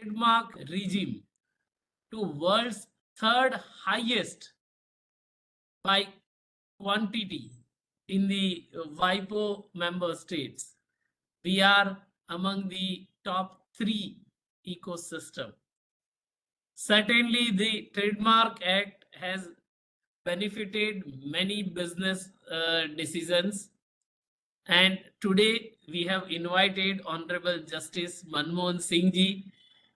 trademark regime to world's third highest by quantity in the WIPO member states. We are among the top 3 ecosystem. Certainly, the Trademark Act has benefited many business decisions. And today we have invited Honorable Justice Manmohan Singh ji.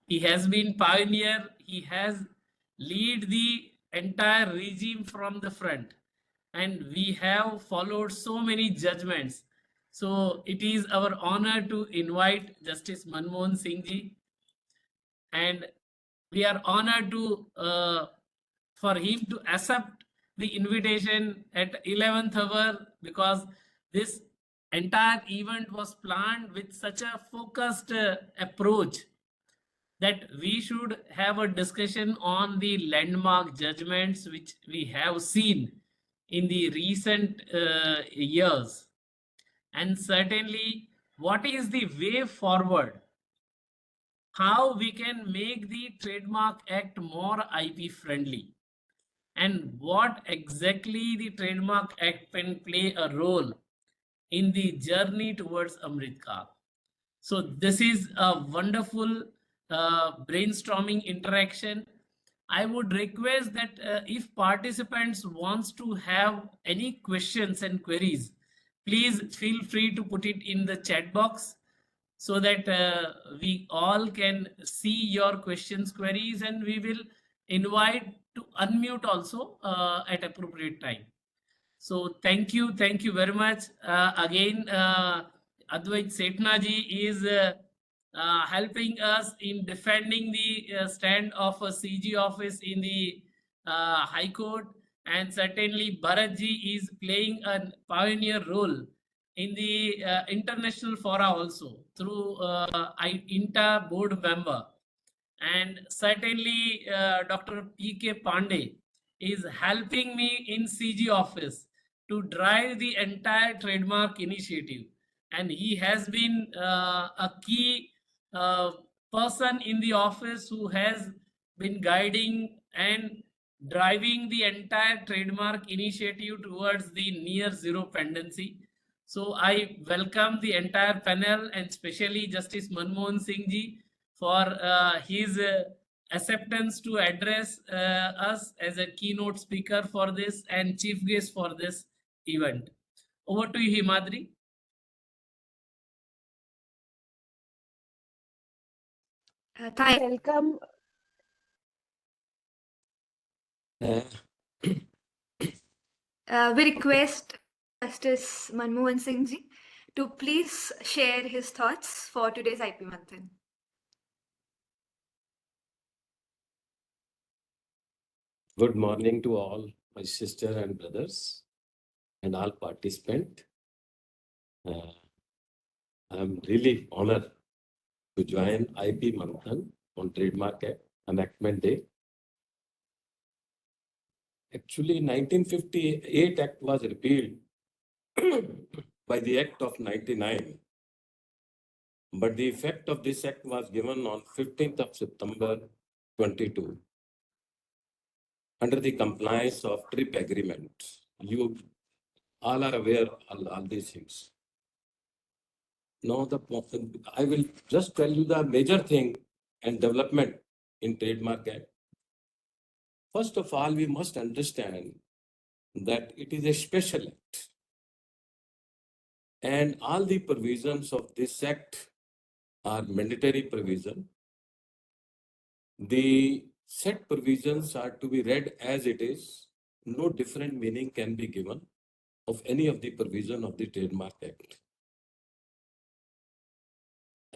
He has been pioneer. He has lead the entire regime from the front. And we have followed so many judgments. So it is our honor to invite Justice Manmohan Singh ji. And we are honored to for him to accept the invitation at 11th hour, because this entire event was planned with such a focused approach that we should have a discussion on the landmark judgments which we have seen in the recent years, and certainly what is the way forward, how we can make the Trademark Act more IP friendly, and what exactly the Trademark Act can play a role in the journey towards Amrit Kal. So this is a wonderful brainstorming interaction. I would request that if participants wants to have any questions and queries, please feel free to put it in the chat box so that we all can see your questions, queries, and we will invite to unmute also at appropriate time. So thank you very much. Again, Advait Sethana ji is helping us in defending the stand of a CG office in the High Court, and certainly Bharath ji is playing a pioneer role in the international fora also through INTA board member, and certainly Dr. P.K. Pandey is helping me in CG office to drive the entire trademark initiative, and he has been a key person in the office who has been guiding and driving the entire trademark initiative towards the near zero pendency. So I welcome the entire panel, and especially Justice Manmohan Singh ji for his acceptance to address us as a keynote speaker for this and chief guest for this event. Over to you, Himadri. Welcome. We request Justice Manmohan Singh ji to please share his thoughts for today's IP Manthan. Good morning to all my sisters and brothers and all participants. I'm really honored to join IP Manthan on Trademark Act Enactment Day. Actually, 1958 Act was repealed by the Act of 99. But the effect of this Act was given on 15th of September 22 under the compliance of TRIP agreement. You all are aware of all these things. Now, I will just tell you the major thing and development in Trademark Act. First of all, we must understand that it is a special act, and all the provisions of this act are mandatory provision. The set provisions are to be read as it is. No different meaning can be given of any of the provision of the Trademark Act.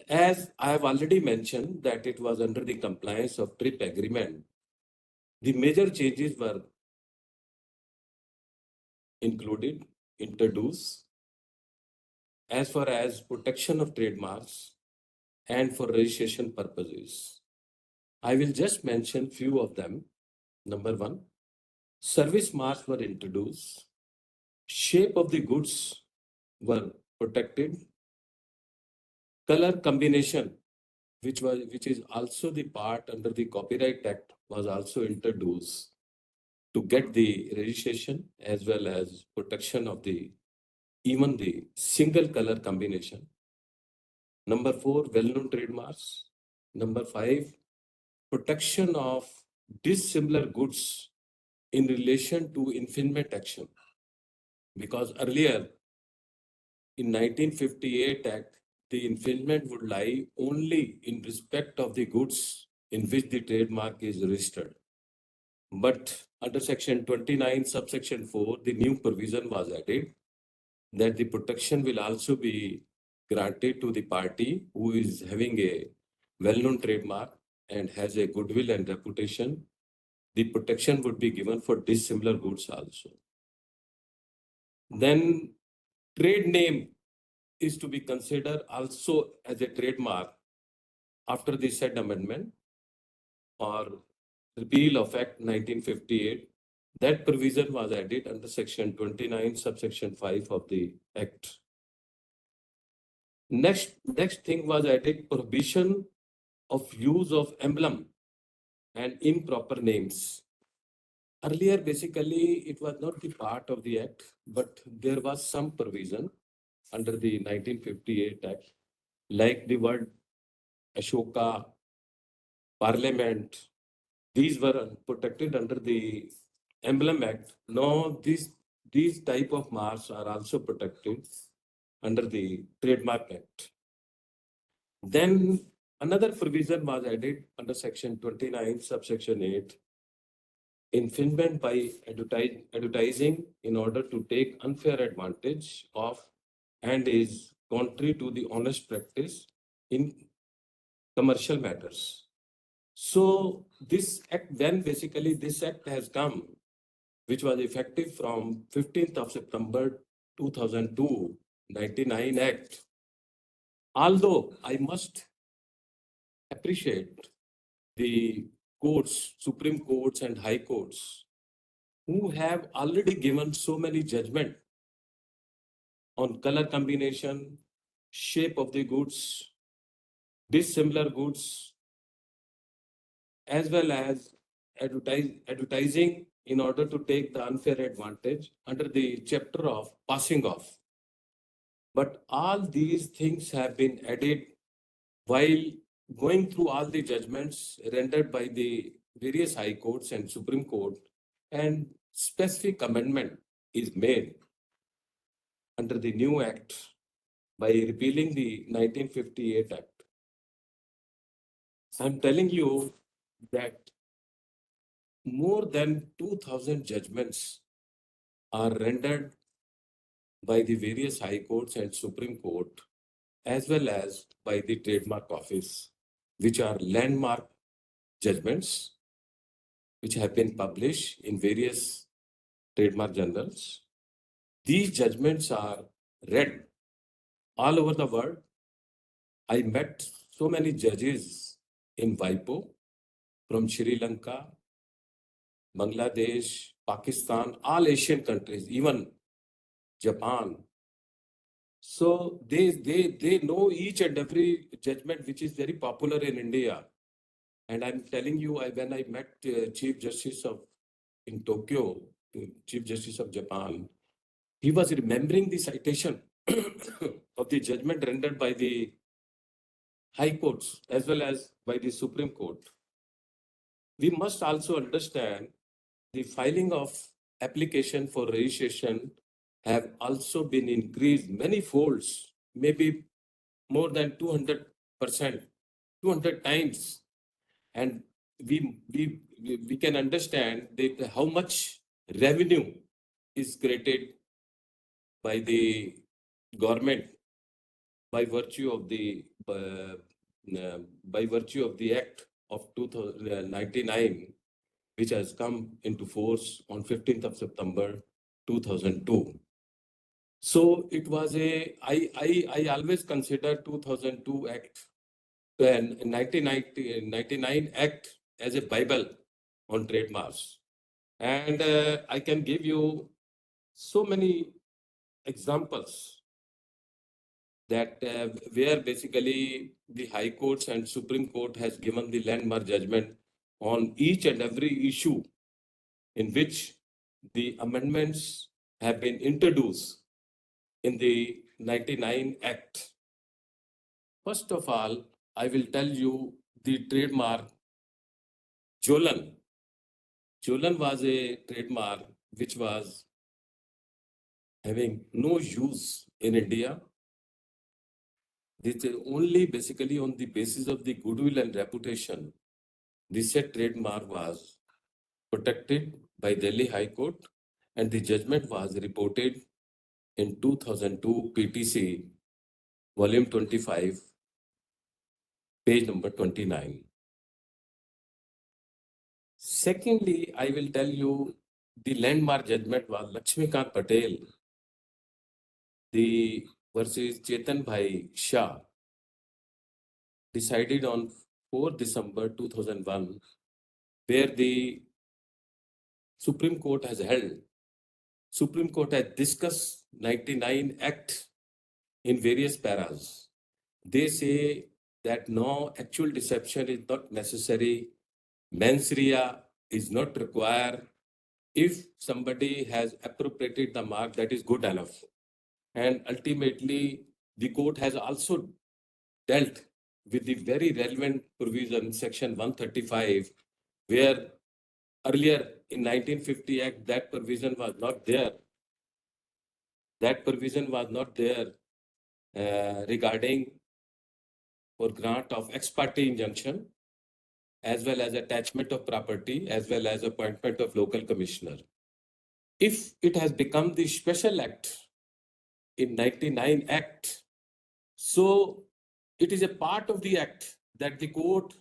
As I have already mentioned that it was under the compliance of TRIP agreement, the major changes were included, introduced, as far as protection of trademarks and for registration purposes. I will just mention few of them. Number one, service marks were introduced, shape of the goods were protected, color combination which is also the part under the Copyright Act, was also introduced to get the registration as well as protection of even the single color combination. Number 4, well-known trademarks. Number 5, protection of dissimilar goods in relation to infringement action. Because earlier, in 1958 Act, the infringement would lie only in respect of the goods in which the trademark is registered. But under section 29, subsection 4, the new provision was added that the protection will also be granted to the party who is having a well-known trademark and has a goodwill and reputation. The protection would be given for dissimilar goods also. Then trade name is to be considered also as a trademark after the said amendment or repeal of Act 1958. That provision was added under section 29, subsection 5 of the Act. Next thing was added, prohibition of use of emblem and improper names. Earlier, basically, it was not the part of the Act, but there was some provision under the 1958 Act, like the word Ashoka, Parliament. These were protected under the Emblem Act. Now, these type of marks are also protected under the Trademark Act. Then another provision was added under section 29, subsection 8. Infringement by advertising in order to take unfair advantage of and is contrary to the honest practice in commercial matters. So this act, then basically this act has come, which was effective from 15th of September 2002, 99 Act. Although I must appreciate the courts, Supreme Courts and High Courts, who have already given so many judgments on color combination, shape of the goods, dissimilar goods, as well as advertising in order to take the unfair advantage under the chapter of passing off. But all these things have been added while going through all the judgments rendered by the various high courts and Supreme Court, and specific amendment is made under the new act by repealing the 1958 Act. I'm telling you that more than 2,000 judgments are rendered by the various high courts and Supreme Court, as well as by the Trademark Office, which are landmark judgments, which have been published in various trademark journals. These judgments are read all over the world. I met so many judges in WIPO from Sri Lanka, Bangladesh, Pakistan, all Asian countries, even Japan. So they know each and every judgment which is very popular in India. And I'm telling you, when I met Chief Justice in Tokyo, Chief Justice of Japan, he was remembering the citation of the judgment rendered by the High Courts as well as by the Supreme Court. We must also understand the filing of application for registration have also been increased many folds, maybe more than 200%, 200 times. And we can understand that how much revenue is created by the government by virtue of the Act of 1999, which has come into force on 15th of September 2002. So it was I always consider 2002 Act and 1999 Act as a Bible on trademarks. And I can give you so many examples that where basically the High Courts and Supreme Court has given the landmark judgment on each and every issue in which the amendments have been introduced in the 99 Act. First of all, I will tell you the trademark Jolan. Jolan was a trademark which was having no use in India. This is only basically on the basis of the goodwill and reputation. This said trademark was protected by Delhi High Court, and the judgment was reported in 2002 PTC, volume 25, page number 29. Secondly, I will tell you the landmark judgment was Lakshmikant Patel, the versus Chetan Bhai Shah, decided on 4 December 2001, where the Supreme Court has held. Supreme Court has discussed 99 Act in various paras. They say that no, actual deception is not necessary. Mens rea is not required. If somebody has appropriated the mark, that is good enough. And ultimately, the court has also dealt with the very relevant provision, section 135, where earlier in 1950 Act, that provision was not there. That provision was not there regarding for grant of ex parte injunction, as well as attachment of property, as well as appointment of local commissioner. If it has become the special act in 99 Act, so it is a part of the act that the court,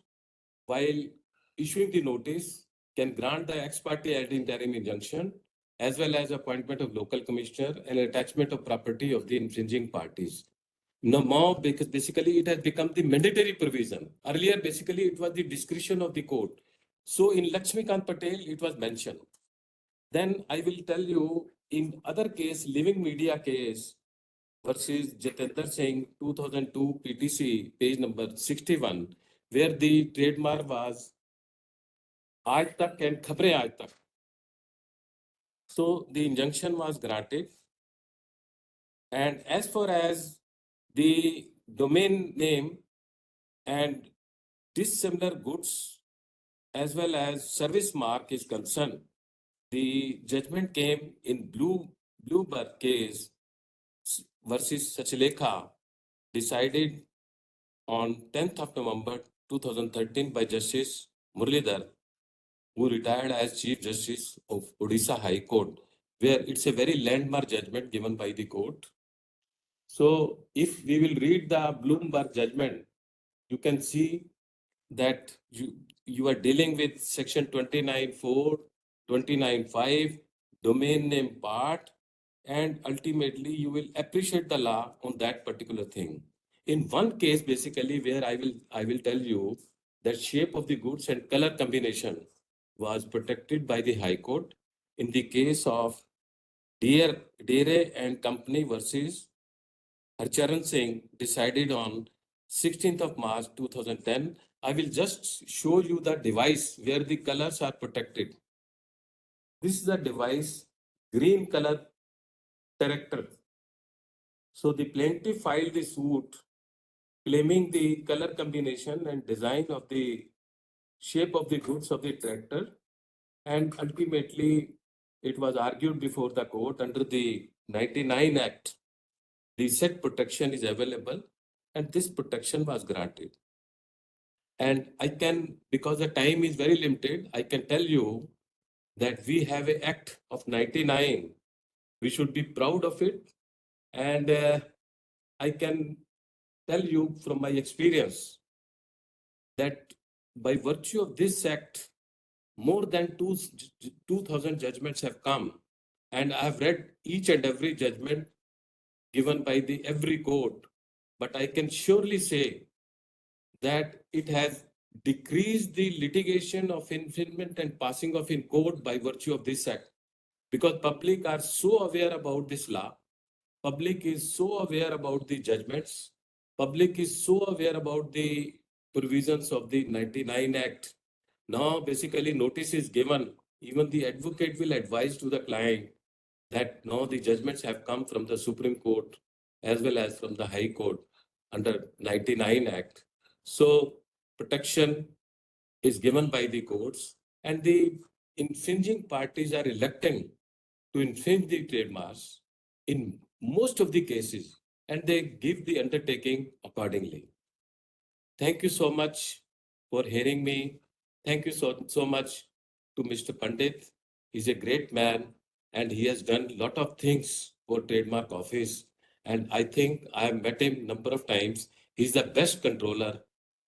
while issuing the notice, can grant the ex parte ad interim injunction, as well as appointment of local commissioner and attachment of property of the infringing parties. No more, because basically it has become the mandatory provision. Earlier, basically, it was the discretion of the court. So in Lakshmikant Patel, it was mentioned. Then I will tell you, in other case, living media case versus Jitendra Singh, 2002 PTC, page number 61, where the trademark was Aaj Tak and Khabre Aaj Tak. So the injunction was granted. And as far as the domain name and dissimilar goods as well as service mark is concerned, the judgment came in Bluebird case versus Sachlekha, decided on 10th of November 2013 by Justice Muralidhar, who retired as Chief Justice of Odisha High Court, where it's a very landmark judgment given by the court. So if we will read the Bloomberg judgment, you can see that you are dealing with section 29.4, 29.5, domain name part, and ultimately you will appreciate the law on that particular thing. In one case, basically, where I will tell you that shape of the goods and color combination was protected by the High Court in the case of Dere and Company versus Harcharan Singh, decided on 16th of March 2010. I will just show you the device where the colors are protected. This is the device, green color character. So the plaintiff filed the suit claiming the color combination and design of the shape of the goods of the tractor, and ultimately it was argued before the court under the 99 Act. The said protection is available and this protection was granted. And I can, because the time is very limited, I can tell you that we have an Act of 99. We should be proud of it. And I can tell you from my experience that by virtue of this Act, more than 2,000 judgments have come. And I have read each and every judgment given by every court. But I can surely say that it has decreased the litigation of infringement and passing off in court by virtue of this Act, because public are so aware about this law public is so aware about the judgments, public is so aware about the provisions of the 99 Act. Now, basically, notice is given. Even the advocate will advise to the client that now the judgments have come from the Supreme Court as well as from the High Court under 99 Act. So, protection is given by the courts, and the infringing parties are reluctant to infringe the trademarks in most of the cases, and they give the undertaking accordingly. Thank you so much for hearing me. Thank you so much to Mr. Pandit. He's a great man and he has done a lot of things for trademark office. And I think I have met him a number of times. He's the best controller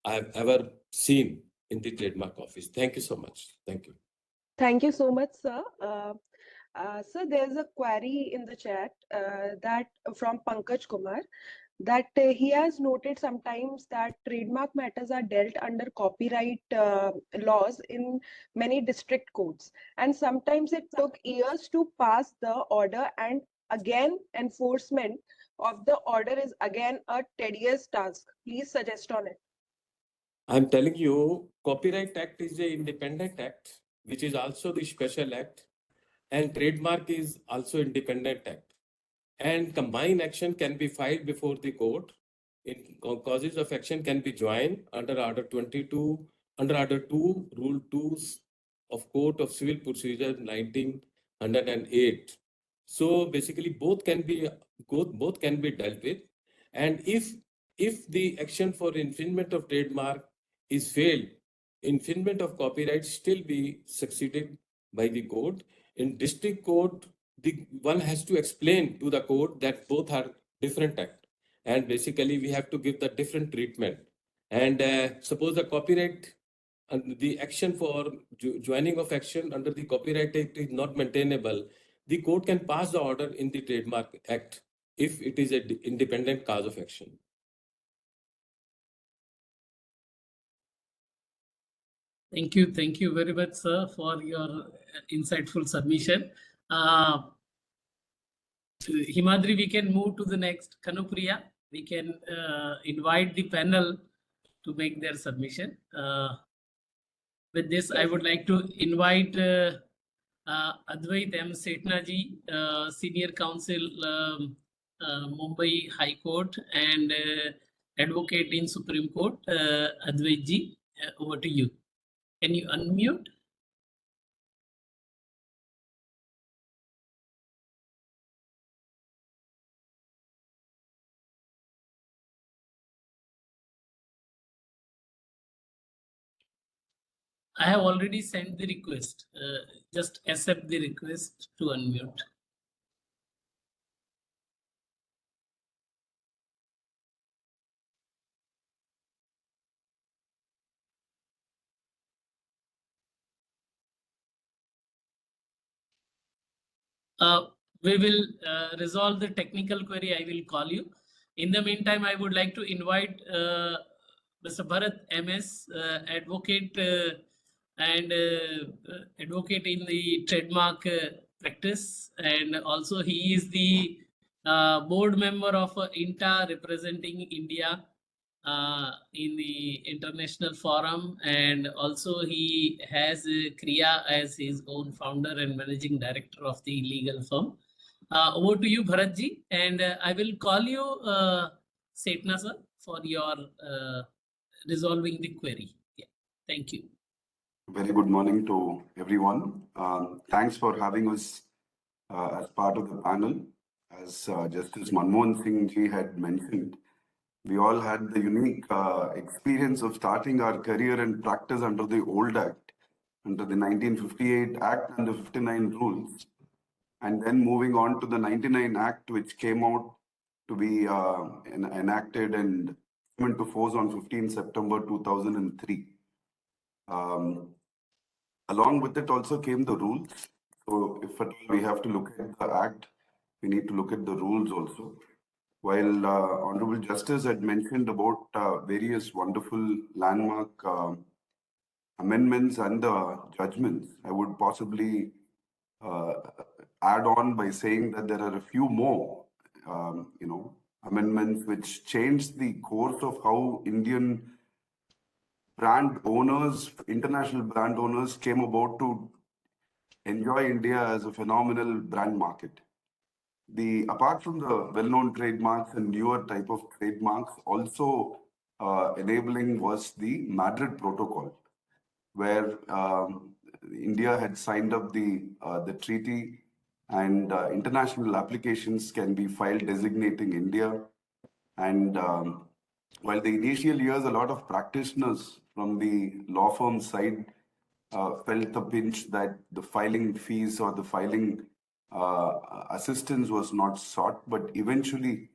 I have ever seen in the trademark office. Thank you so much. Thank you. Thank you so much, sir. Sir, there's a query in the chat that from Pankaj Kumar that he has noted sometimes that trademark matters are dealt under copyright laws in many district courts, and sometimes it took years to pass the order, and again enforcement of the order is again a tedious task. Please suggest on it. I'm telling you, Copyright Act is an independent act, which is also the special act, and trademark is also independent act. And combined action can be filed before the court. Causes of action can be joined under Order 22, under Order 2, Rule 2 of Court of Civil Procedure 1908. So basically, both can be dealt with. And if the action for infringement of trademark is failed, infringement of copyright still be succeeded by the court. In district court, the one has to explain to the court that both are different act, and basically we have to give the different treatment. And suppose the copyright and the action for joining of action under the Copyright Act is not maintainable, the court can pass the order in the Trademark Act if it is an independent cause of action. Thank you very much, sir, for your insightful submission. Himadri, we can move to the next. Kanupriya, we can invite the panel to make their submission. With this, I would like to invite Advait M. Sethana ji, Senior Counsel, Mumbai High Court and Advocate in Supreme Court. Advait ji, over to you. Can you unmute? I have already sent the request. Just accept the request to unmute. We will resolve the technical query. I will call you. In the meantime, I would like to invite Mr. Bharath MS, advocate and advocate in the trademark practice, and also he is the board member of INTA representing India in the international forum, and also he has KRIA as his own founder and managing director of the legal firm. Over to you, Bharath ji, and I will call you Sethana sir for your resolving the query. Yeah. Thank you. Very good morning to everyone. Thanks for having us as part of the panel. As Justice Manmohan Singh ji had mentioned, we all had the unique experience of starting our career and practice under the old Act, under the 1958 Act and the 59 rules, and then moving on to the 99 Act, which came out to be enacted and went into force on 15 September 2003. Along with it also came the rules. So if we have to look at the Act, we need to look at the rules also. While Honorable Justice had mentioned about various wonderful landmark amendments and judgments, I would possibly add on by saying that there are a few more amendments which changed the course of how Indian brand owners, international brand owners came about to enjoy India as a phenomenal brand market. Apart from the well-known trademarks and newer type of trademarks, also enabling was the Madrid Protocol, where India had signed up the treaty, and international applications can be filed designating India. And while the initial years, a lot of practitioners from the law firm side felt the pinch that the filing fees or the filing assistance was not sought, but eventually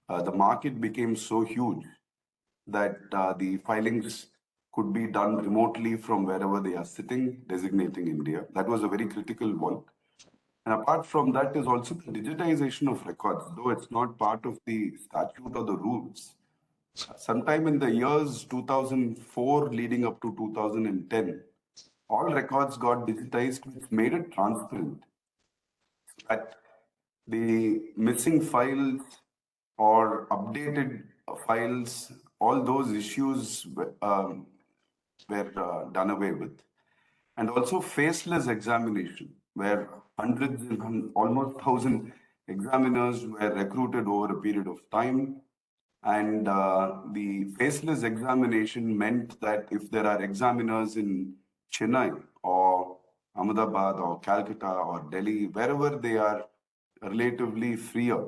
the market became so huge that the filings could be done remotely from wherever they are sitting, designating India. That was a very critical one. And apart from that is also the digitization of records, though it's not part of the statute or the rules. Sometime in the years 2004 leading up to 2010, all records got digitized, which made it transparent. So that the missing files or updated files, all those issues were done away with. And also faceless examination, where hundreds and almost 1,000 examiners were recruited over a period of time. And the faceless examination meant that if there are examiners in Chennai or Ahmedabad or Calcutta or Delhi, wherever they are relatively freer,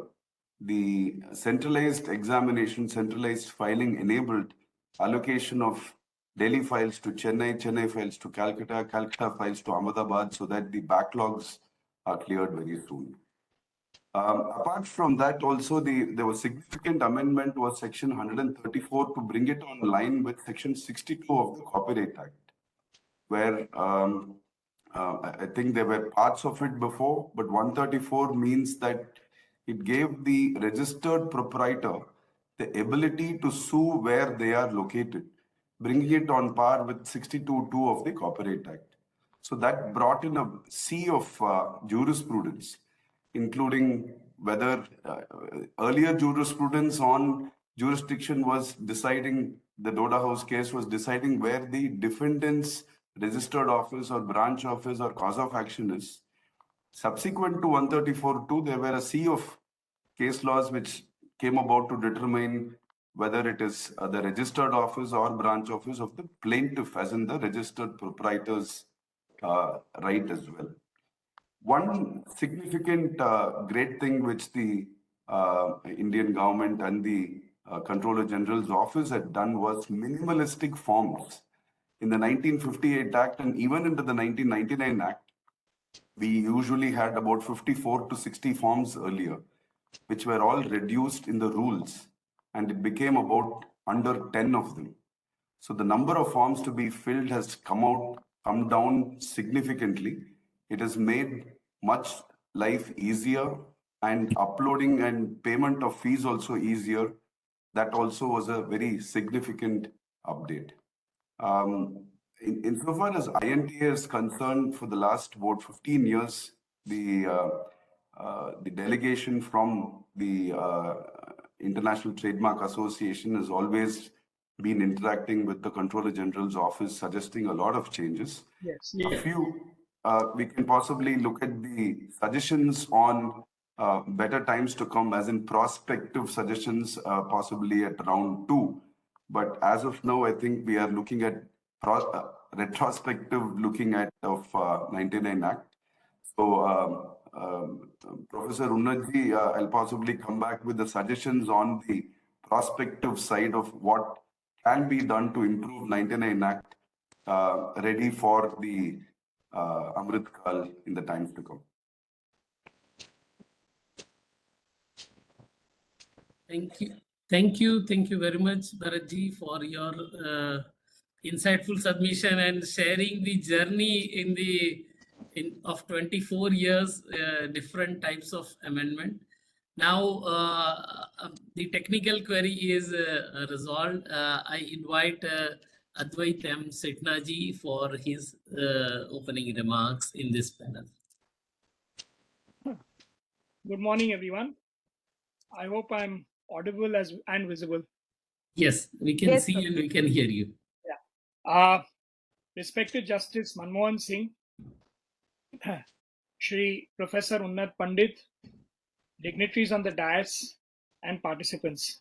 the centralized examination, centralized filing enabled allocation of Delhi files to Chennai, Chennai files to Calcutta, Calcutta files to Ahmedabad, so that the backlogs are cleared very soon. Apart from that, also there was significant amendment was Section 134 to bring it on line with Section 62 of the Copyright Act, where I think there were parts of it before, but 134 means that it gave the registered proprietor the ability to sue where they are located, bringing it on par with 62.2 of the Copyright Act. So that brought in a sea of jurisprudence, including whether earlier jurisprudence on jurisdiction was deciding, the Doda House case was deciding where the defendant's registered office or branch office or cause of action is. Subsequent to 134.2, there were a sea of case laws which came about to determine whether it is the registered office or branch office of the plaintiff, as in the registered proprietor's right as well. One significant great thing which the Indian government and the Controller General's office had done was minimalistic forms. In the 1958 Act and even into the 1999 Act, we usually had about 54 to 60 forms earlier, which were all reduced in the rules, and it became about under 10 of them. So the number of forms to be filled has come down significantly. It has made much life easier, and uploading and payment of fees also easier. That also was a very significant update. Insofar as INTA is concerned, for the last about 15 years, the delegation from the International Trademark Association has always been interacting with the Controller General's office, suggesting a lot of changes. Yes. A few, we can possibly look at the suggestions on better times to come, as in prospective suggestions, possibly at round 2. But as of now, I think we are looking at retrospective looking at of 99 Act. So Professor Unnatji, I'll possibly come back with the suggestions on the prospective side of what can be done to improve 99 Act ready for the Amrit Kal in the times to come. Thank you. Thank you very much, Bharatji, for your insightful submission and sharing the journey of 24 years, different types of amendment. Now, the technical query is resolved. I invite Advait M. Sethana ji for his opening remarks in this panel. Good morning, everyone. I hope I'm audible and visible. Yes, we can Yes, see sir. and we can hear you. Respected Justice Manmohan Singh, Shri Professor Unnat Pandit, dignitaries on the dais, and participants.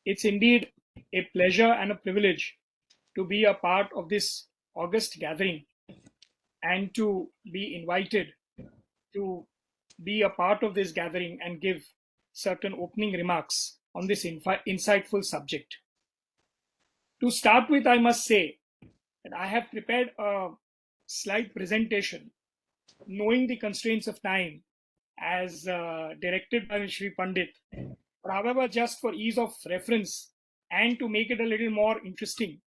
It's indeed a pleasure and a privilege to be a part of this august gathering and to be invited to be a part of this gathering and give certain opening remarks on this insightful subject. To start with, I must say that I have prepared a slide presentation, knowing the constraints of time as directed by Shri Pandit. But however, just for ease of reference and to make it a little more interesting,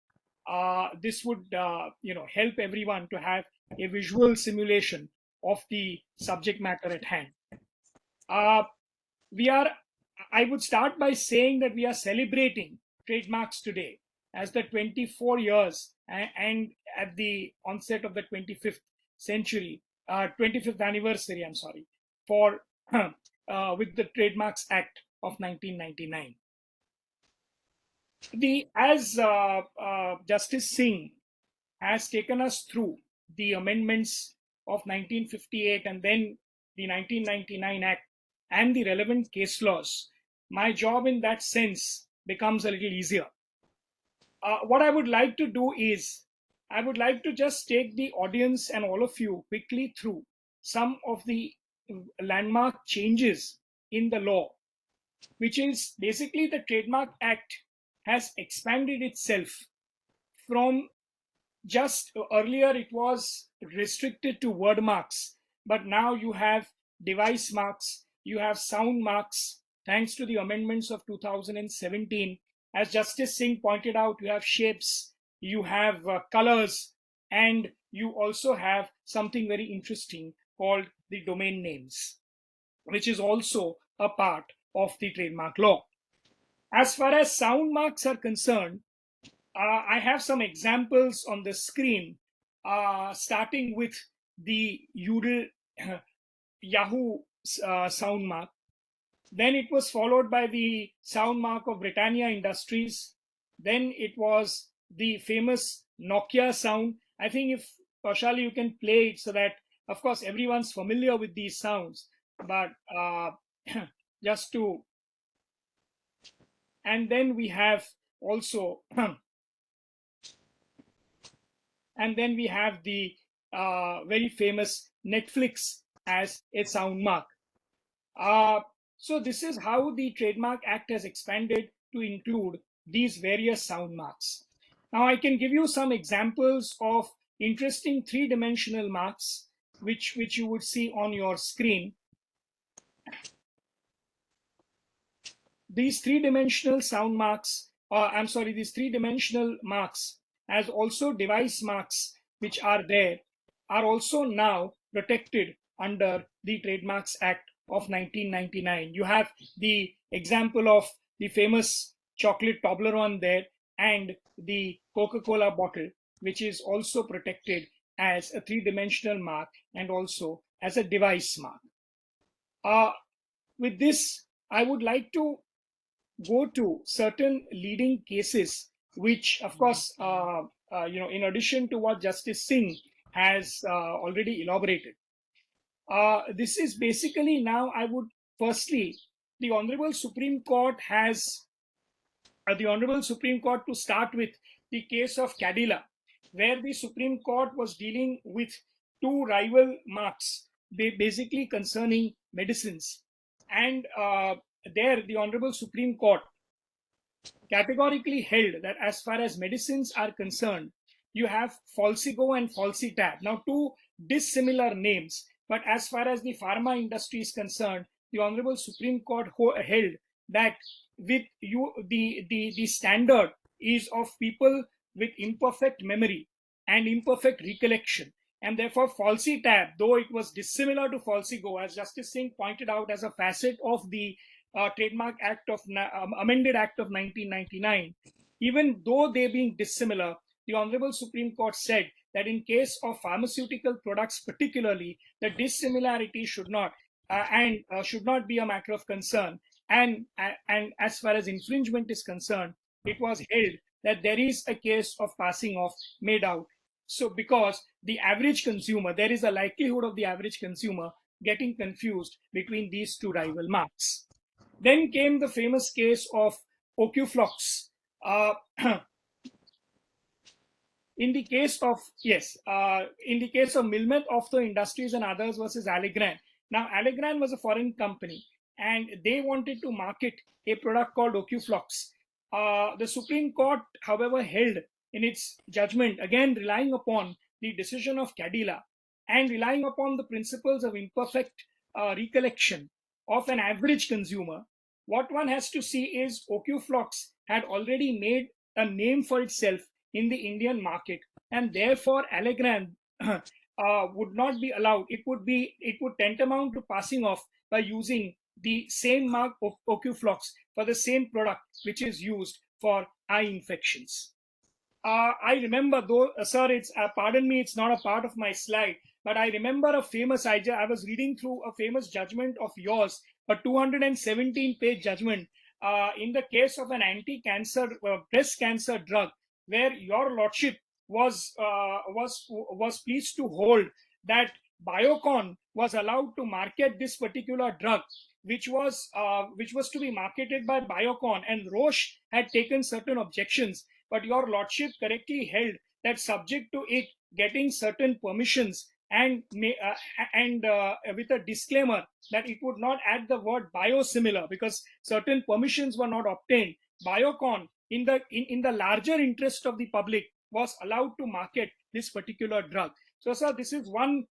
this would help everyone to have a visual simulation of the subject matter at hand. I would start by saying that we are celebrating trademarks today as the 24 years and at the onset of the 25th century, 25th anniversary, I'm sorry, for with the Trademarks Act of 1999. As Justice Singh has taken us through the amendments of 1958 and then the 1999 Act and the relevant case laws, my job in that sense becomes a little easier. What I would like to do is, I would like to just take the audience and all of you quickly through some of the landmark changes in the law, which is basically the Trademark Act has expanded itself from just earlier it was restricted to word marks, but now you have device marks, you have sound marks, thanks to the amendments of 2017. As Justice Singh pointed out, you have shapes, you have colors, and you also have something very interesting called the domain names, which is also a part of the trademark law. As far as sound marks are concerned, I have some examples on the screen, starting with the Yahoo sound mark. Then it was followed by the sound mark of Britannia Industries. Then it was the famous Nokia sound. I think if Paushali, you can play it so that, of course, everyone's familiar with these sounds. But just to, and then we have also, and then we have the very famous Netflix as a sound mark. So this is how the Trademark Act has expanded to include these various sound marks. Now I can give you some examples of interesting three-dimensional marks, which you would see on your screen. These three-dimensional sound marks, these three-dimensional marks as also device marks, which are there, are also now protected under the Trademarks Act of 1999. You have the example of the famous chocolate Toblerone there and the Coca-Cola bottle, which is also protected as a three-dimensional mark and also as a device mark. With this, I would like to go to certain leading cases, which, of course, in addition to what Justice Singh has already elaborated. This is basically now, I would firstly, the Honorable Supreme Court has, to start with the case of Cadila, where the Supreme Court was dealing with two rival marks, basically concerning medicines. And there, the Honorable Supreme Court categorically held that as far as medicines are concerned, you have Falsigo and Falsitab. Now, two dissimilar names, but as far as the pharma industry is concerned, the Honorable Supreme Court held that with you, the standard is of people with imperfect memory and imperfect recollection. And therefore, Falsitab, though it was dissimilar to Falsigo, as Justice Singh pointed out as a facet of the Trademark Act of Amended Act of 1999, even though they being dissimilar, the Honorable Supreme Court said that in case of pharmaceutical products particularly, the dissimilarity should not and should not be a matter of concern. And as far as infringement is concerned, it was held that there is a case of passing off made out. So because the average consumer, there is a likelihood of the average consumer getting confused between these two rival marks. Then came the famous case of Ocuflox. In the case of Milmet Ophtho Industries and others versus Allegran. Now, Allegran was a foreign company, and they wanted to market a product called Ocuflox. The Supreme Court, however, held in its judgment, again relying upon the decision of Cadila and relying upon the principles of imperfect recollection of an average consumer, what one has to see is Ocuflox had already made a name for itself in the Indian market, and therefore Allegran would not be allowed. It would tantamount to passing off by using the same mark of Ocuflox for the same product which is used for eye infections. I remember, though, sir, it's pardon me, it's not a part of my slide, but I remember a famous. I was reading through a famous judgment of yours, a 217-page judgment in the case of an anti-cancer breast cancer drug, where your lordship was pleased to hold that Biocon was allowed to market this particular drug, which was to be marketed by Biocon, and Roche had taken certain objections, but your lordship correctly held that subject to it getting certain permissions and with a disclaimer that it would not add the word biosimilar because certain permissions were not obtained, Biocon, in the larger interest of the public, was allowed to market this particular drug. So, sir, this is one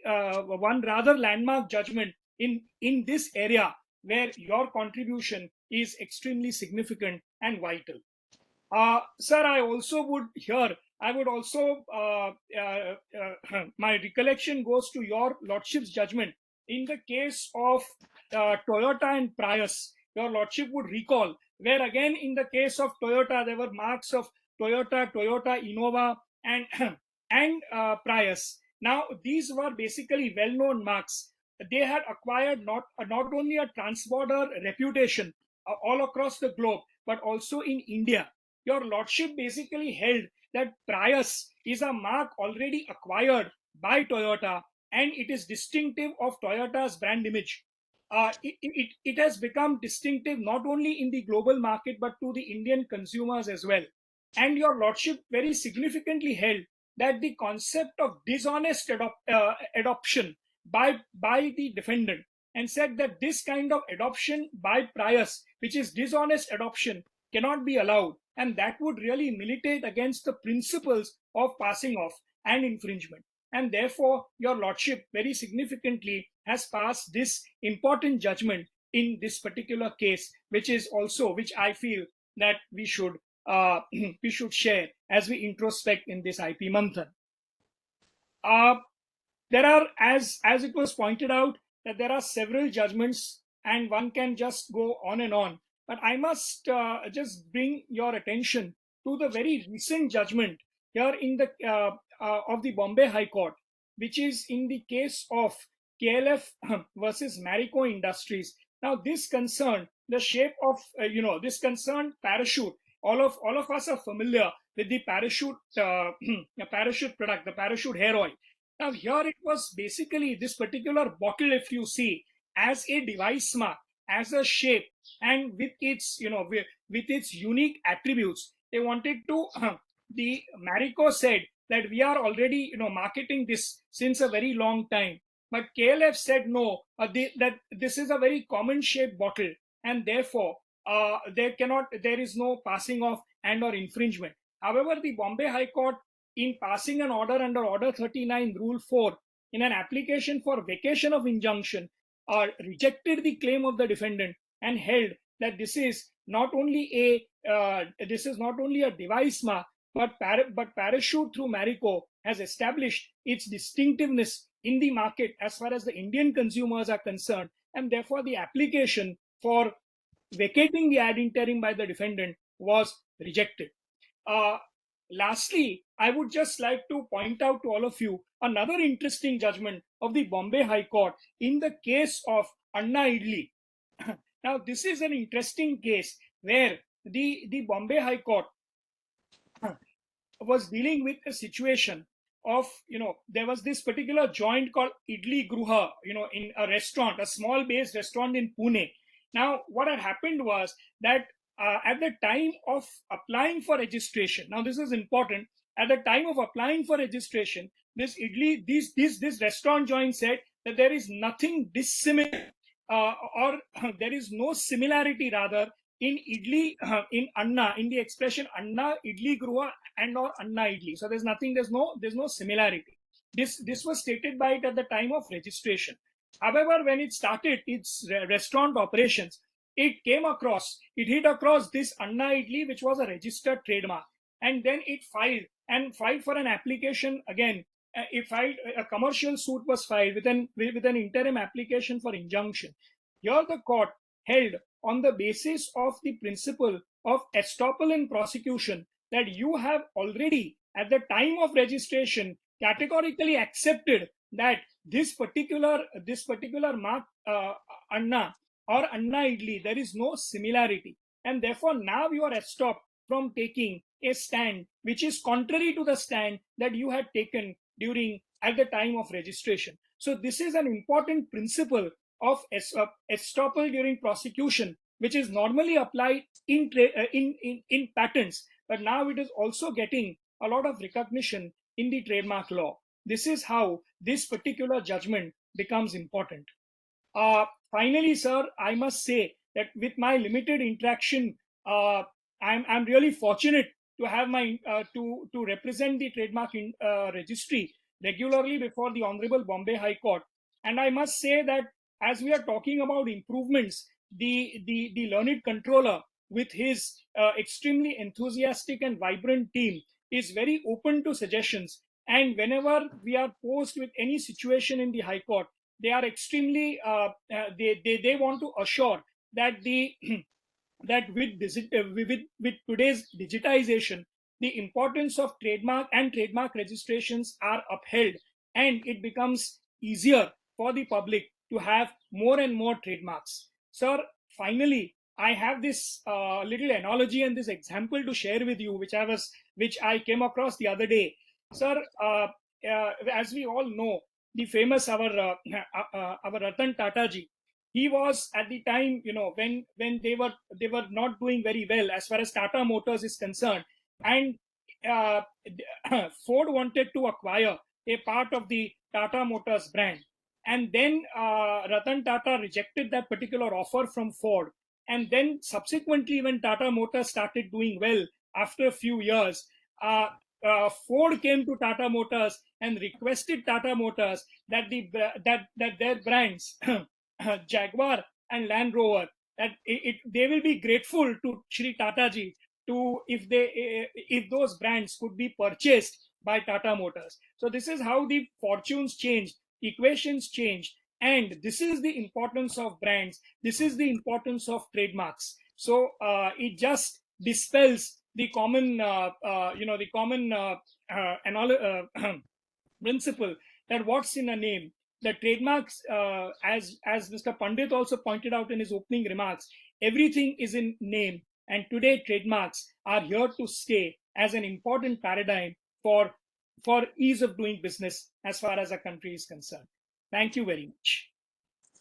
rather landmark judgment in this area where your contribution is extremely significant and vital. Sir, I would also, my recollection goes to your lordship's judgment in the case of Toyota and Prius. Your lordship would recall, where again in the case of Toyota, there were marks of Toyota, Toyota Innova, and Prius. Now, these were basically well-known marks. They had acquired not only a transborder reputation all across the globe, but also in India. Your lordship basically held that Prius is a mark already acquired by Toyota, and it is distinctive of Toyota's brand image. It has become distinctive not only in the global market, but to the Indian consumers as well. And your lordship very significantly held that the concept of dishonest adoption by the defendant, and said that this kind of adoption by Prius, which is dishonest adoption, cannot be allowed, and that would really militate against the principles of passing off and infringement. And therefore, your lordship very significantly has passed this important judgment in this particular case, which I feel that we should share as we introspect in this IP Manthan. There are, as it was pointed out, that there are several judgments, and one can just go on and on. But I must just bring your attention to the very recent judgment here in the of the Bombay High Court, which is in the case of KLF versus Marico Industries. Now, this concerned the shape of this concerned parachute. All of us are familiar with the parachute parachute product, the parachute hair oil. Now, here it was basically this particular bottle, if you see, as a device mark, as a shape, and with its with its unique attributes. They wanted to the Marico said that we are already marketing this since a very long time, but KLF said no, that this is a very common shaped bottle, and therefore there is no passing off and or infringement. However, the Bombay High Court, in passing an order under Order 39, Rule 4, in an application for vacation of injunction, rejected the claim of the defendant and held that this is not only a device mark, but Parachute through Marico has established its distinctiveness in the market as far as the Indian consumers are concerned, and therefore the application for vacating the ad interim by the defendant was rejected. lastly, I would just like to point out to all of you another interesting judgment of the Bombay High Court in the case of Anna Idli. Now, this is an interesting case where the Bombay High Court was dealing with a situation of, there was this particular joint called Idli Gruha, in a restaurant, a small based restaurant in Pune. Now, what had happened was that at the time of applying for registration, now this is important, at the time of applying for registration, this restaurant joint said that there is nothing dissimilar or there is no similarity rather in idli, in Anna, in the expression Anna Idli Gruha and or Anna Idli. So there's no similarity. This was stated by it at the time of registration. However, when it started its restaurant operations, it hit across this Anna Idli, which was a registered trademark, and then it filed for an application again. A commercial suit was filed with an interim application for injunction. Here the court held on the basis of the principle of estoppel in prosecution that you have already at the time of registration categorically accepted that this particular mark Anna or Anna Idli, there is no similarity, and therefore now you are stopped from taking a stand which is contrary to the stand that you had taken at the time of registration. So this is an important principle of estoppel during prosecution, which is normally applied in patents, but now it is also getting a lot of recognition in the trademark law. This is how this particular judgment becomes important. Finally, sir, I must say that with my limited interaction, I'm really fortunate to have to represent the trademark registry regularly before the Honorable Bombay High Court. And I must say that as we are talking about improvements, the learned controller with his extremely enthusiastic and vibrant team is very open to suggestions. And whenever we are posed with any situation in the High Court, they are extremely, they want to assure that that with today's digitization, the importance of trademark and trademark registrations are upheld, and it becomes easier for the public to have more and more trademarks. Sir, finally, I have this little analogy and this example to share with you, which I came across the other day. Sir, as we all know, the famous our Ratan Tata ji, he was at the time, when they were not doing very well as far as Tata Motors is concerned, and Ford wanted to acquire a part of the Tata Motors brand, and then Ratan Tata rejected that particular offer from Ford, and then subsequently when Tata Motors started doing well after a few years, Ford came to Tata Motors and requested Tata Motors that their brands Jaguar and Land Rover, that they will be grateful to Shri Tata ji if those brands could be purchased by Tata Motors. So this is how the fortunes changed, equations changed, and this is the importance of brands. This is the importance of trademarks. So it just dispels the common, principle that what's in a name. The trademarks, as Mr. Pandey also pointed out in his opening remarks, everything is in name. And today trademarks are here to stay as an important paradigm for ease of doing business as far as our country is concerned. Thank you very much.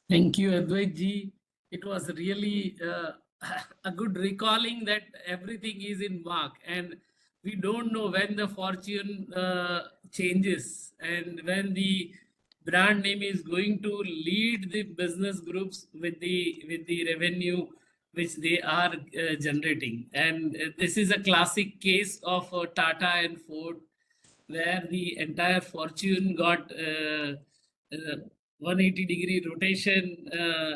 Thank you, Advait ji. It was really a good recalling that everything is in mark, and we don't know when the fortune changes and when the brand name is going to lead the business groups with the revenue which they are generating. And this is a classic case of Tata and Ford, where the entire fortune got 180-degree rotation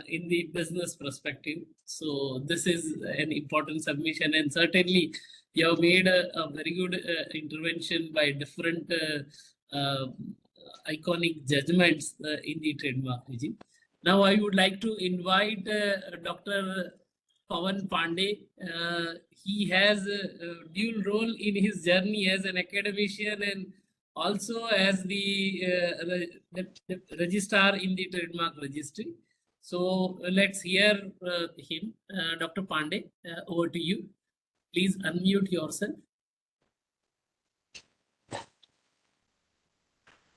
in the business perspective. So this is an important submission, and certainly you have made a very good intervention by different iconic judgments in the trademark regime. Now I would like to invite Dr. Pawan Pandey. He has a dual role in his journey as an academician and also as the registrar in the trademark registry. So let's hear him. Dr. Pandey, over to you. Please unmute yourself.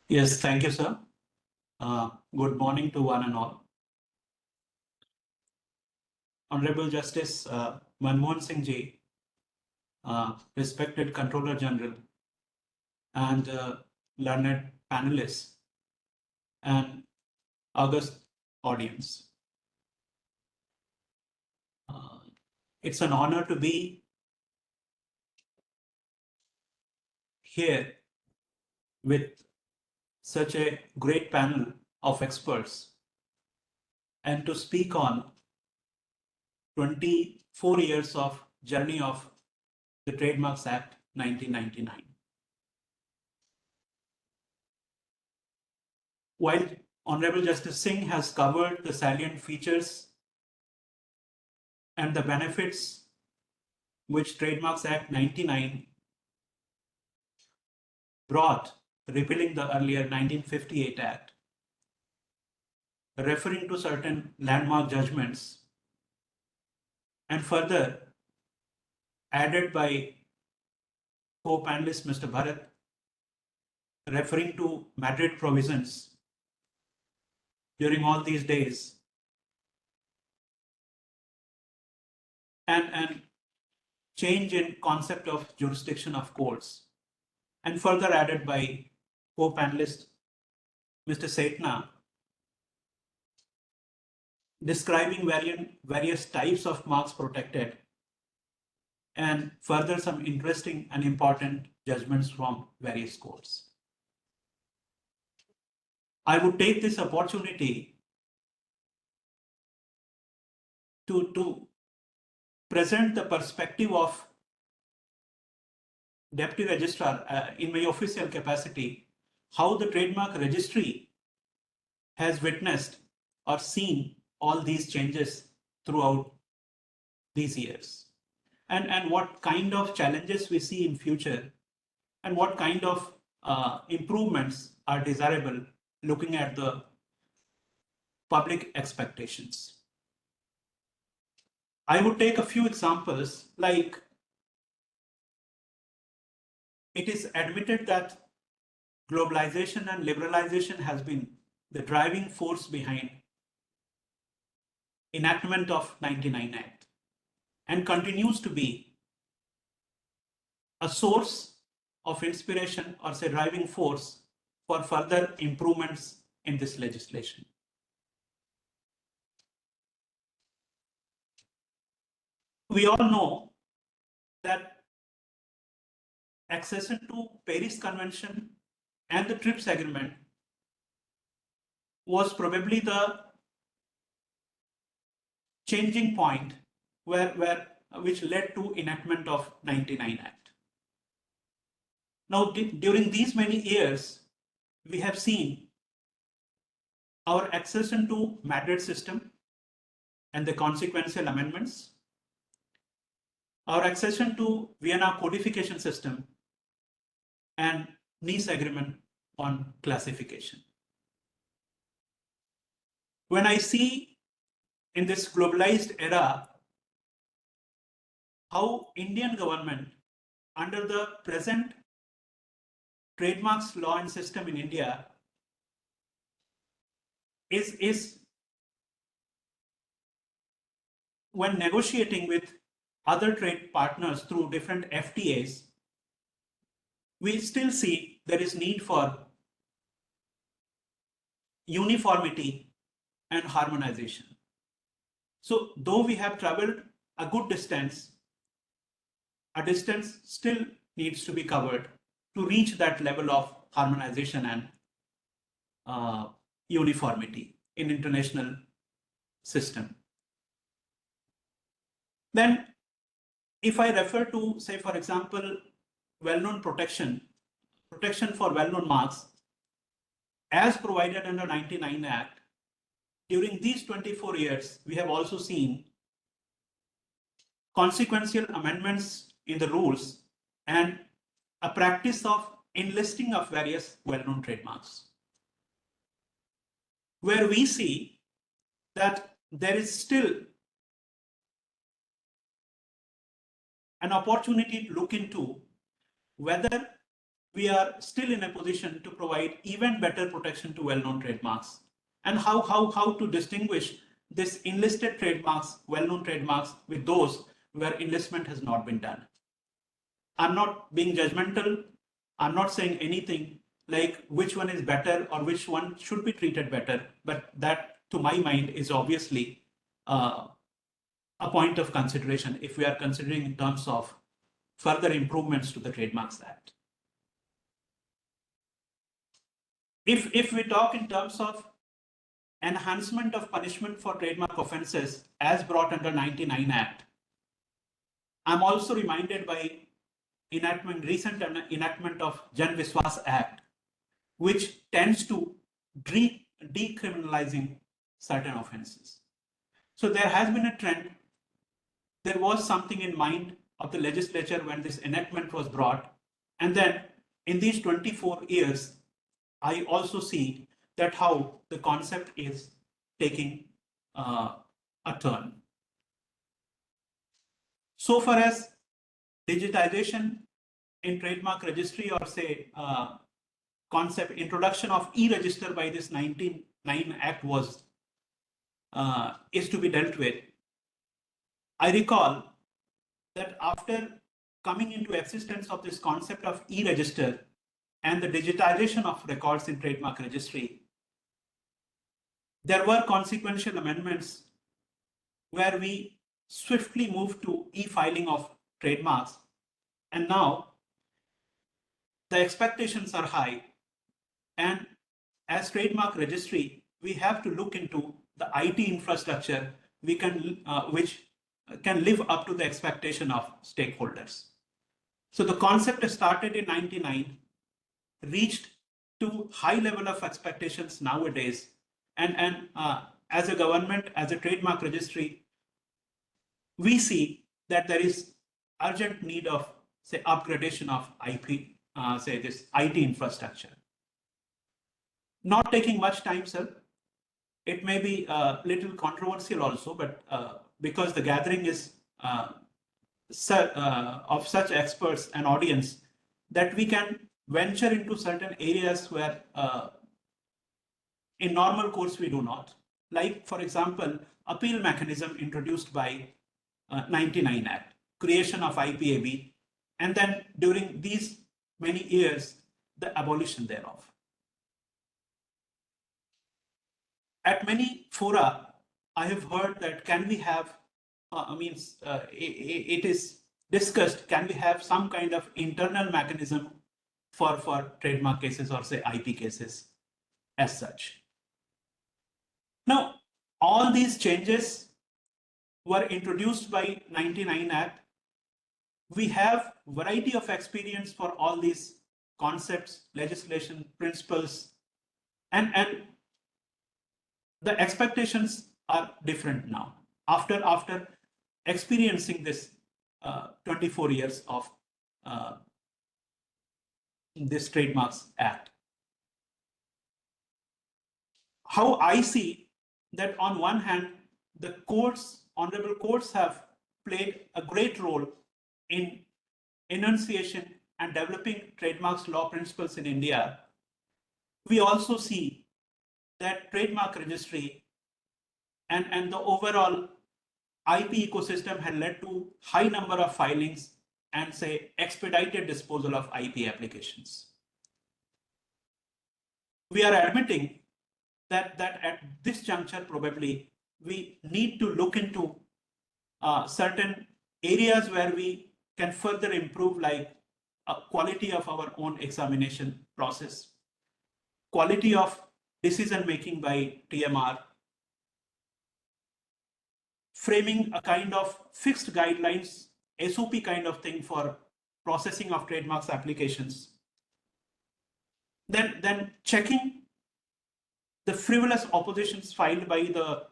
Yes, thank you, sir. Good morning to one and all. Honorable Justice Manmohan Singh ji, respected Controller General, and learned panelists, and august audience. It's an honor to be here with such a great panel of experts and to speak on 24 years of journey of the Trademarks Act 1999. While Honorable Justice Singh has covered the salient features and the benefits which Trademarks Act 99 brought, repealing the earlier 1958 Act, referring to certain landmark judgments, and further added by co-panelist Mr. Bharath, referring to Madrid provisions during all these days, and change in concept of jurisdiction of courts, and further added by co-panelist Mr. Sethana, describing various types of marks protected, and further some interesting and important judgments from various courts. I would take this opportunity to present the perspective of Deputy Registrar in my official capacity, how the trademark registry has witnessed or seen all these changes throughout these years, and what kind of challenges we see in future, and what kind of improvements are desirable looking at the public expectations. I would take a few examples, like it is admitted that globalization and liberalization has been the driving force behind enactment of 99 Act and continues to be a source of inspiration or say driving force for further improvements in this legislation. We all know that accession to Paris Convention and the TRIPS Agreement was probably the changing point which led to enactment of 99 Act. Now, during these many years, we have seen our accession to Madrid system and the consequential amendments, our accession to Vienna codification system, and Nice agreement on classification. When I see in this globalized era how Indian government under the present trademarks law and system in India is when negotiating with other trade partners through different FTAs, we still see there is need for uniformity and harmonization. So though we have traveled a good distance, a distance still needs to be covered to reach that level of harmonization and uniformity in international system. Then if I refer to, say, for example, well-known protection for well-known marks as provided under 99 Act, during these 24 years, we have also seen consequential amendments in the rules, and a practice of enlisting of various well-known trademarks, where we see that there is still an opportunity to look into whether we are still in a position to provide even better protection to well-known trademarks, and how to distinguish this enlisted trademarks, well-known trademarks, with those where enlistment has not been done. I'm not being judgmental. I'm not saying anything like which one is better or which one should be treated better, but that, to my mind, is obviously a point of consideration if we are considering in terms of further improvements to the Trademarks Act. If we talk in terms of enhancement of punishment for trademark offenses as brought under 99 Act, I'm also reminded by recent enactment of Jan Viswas Act, which tends to decriminalizing certain offenses. So there has been a trend. There was something in mind of the legislature when this enactment was brought. And then in these 24 years, I also see that how the concept is taking a turn. So far as digitization in trademark registry, or say concept introduction of e-register by this 99 Act was is to be dealt with, I recall that after coming into existence of this concept of e-register and the digitization of records in trademark registry, there were consequential amendments where we swiftly moved to e-filing of trademarks. And now the expectations are high. And as trademark registry, we have to look into the IT infrastructure which can live up to the expectation of stakeholders. So the concept started in 99, reached to high level of expectations nowadays. And as a government, as a trademark registry, we see that there is urgent need of, say, upgradation of this IT infrastructure. Not taking much time, sir. It may be a little controversial also, but because the gathering is of such experts and audience, that we can venture into certain areas where in normal course we do not. Like, for example, appeal mechanism introduced by 99 Act, creation of IPAB, and then during these many years, the abolition thereof. At many fora, I have heard that can we have, it is discussed, can we have some kind of internal mechanism for trademark cases or say IP cases as such. Now, all these changes were introduced by 99 Act. We have variety of experience for all these concepts, legislation, principles, and the expectations are different now after experiencing this 24 years of this Trademarks Act. How I see that, on one hand, the courts, honorable courts, have played a great role in enunciation and developing trademarks law principles in India. We also see that trademark registry and the overall IP ecosystem had led to high number of filings and, say, expedited disposal of IP applications. We are admitting that at this juncture, probably we need to look into certain areas where we can further improve, like quality of our own examination process, quality of decision making by TMR, framing a kind of fixed guidelines, SOP kind of thing for processing of trademarks applications. Then checking the frivolous oppositions filed by the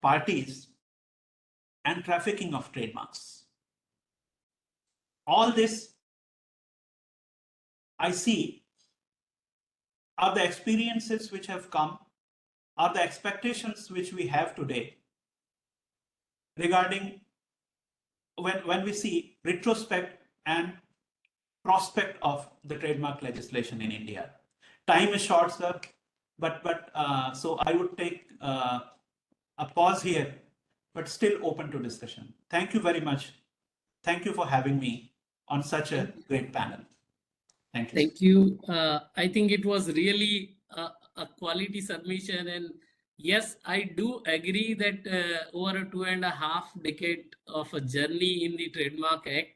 parties and trafficking of trademarks. All this I see are the experiences which have come, are the expectations which we have today regarding when we see retrospect and prospect of the trademark legislation in India. Time is short, sir, but so I would take a pause here, but still open to discussion. Thank you very much. Thank you for having me on such a great panel. Thank you. Thank you. I think it was really a quality submission, and yes, I do agree that over a 2.5 decade of a journey in the Trademark Act,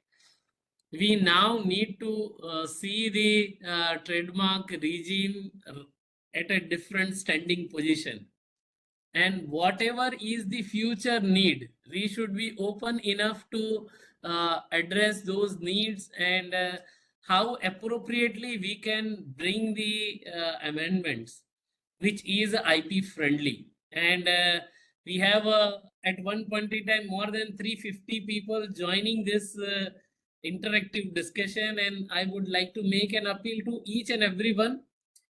we now need to see the trademark regime at a different standing position. And whatever is the future need, we should be open enough to address those needs and how appropriately we can bring the amendments, which is IP friendly. And we have at one point in time more than 350 people joining this interactive discussion, and I would like to make an appeal to each and everyone.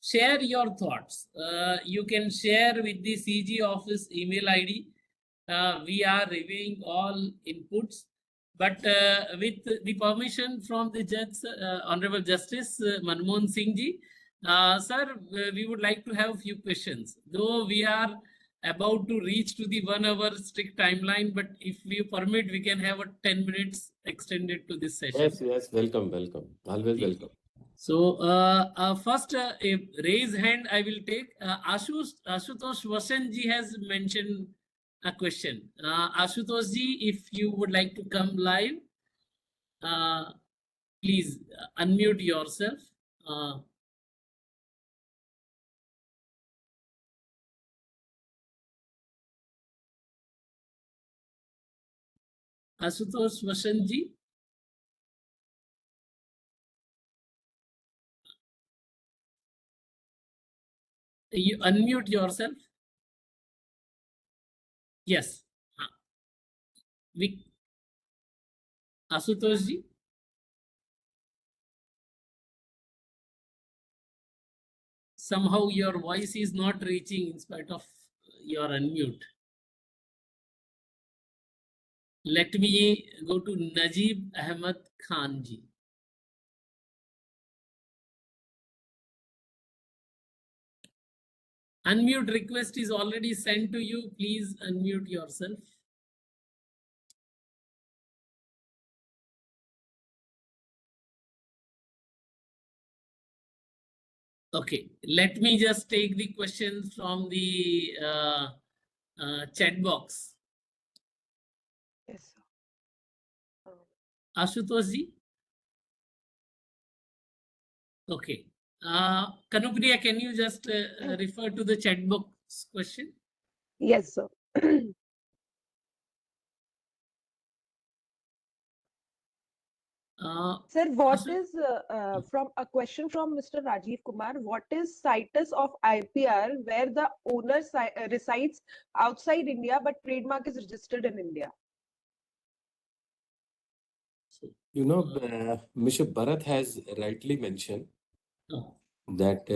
Share your thoughts. You can share with the CG office email ID. We are reviewing all inputs, but with the permission from the judge, Honorable Justice Manmohan Singh ji, sir, we would like to have a few questions. Though we are about to reach to the 1 hour strict timeline, but if you permit, we can have a 10 minutes extended to this session. Yes, welcome. Always welcome. So first a raise hand I will take. Ashutosh Vasan ji has mentioned a question. Ashutosh ji, if you would like to come live, please unmute yourself. Ashutosh Vasan ji. You unmute yourself. Yes. Ashutosh ji. Somehow your voice is not reaching in spite of your unmute. Let me go to Najib Ahmed Khan ji. Unmute request is already sent to you. Please unmute yourself. Okay, let me just take the questions from the chat box. Yes, sir. Ashutosh ji. Okay. Kanupriya, can you just refer to the chat box question? Yes, sir. Sir, what is from a question from Mr. Rajiv Kumar? What is status of IPR where the owner resides outside India but trademark is registered in India? You know, Mr. Bharath has rightly mentioned that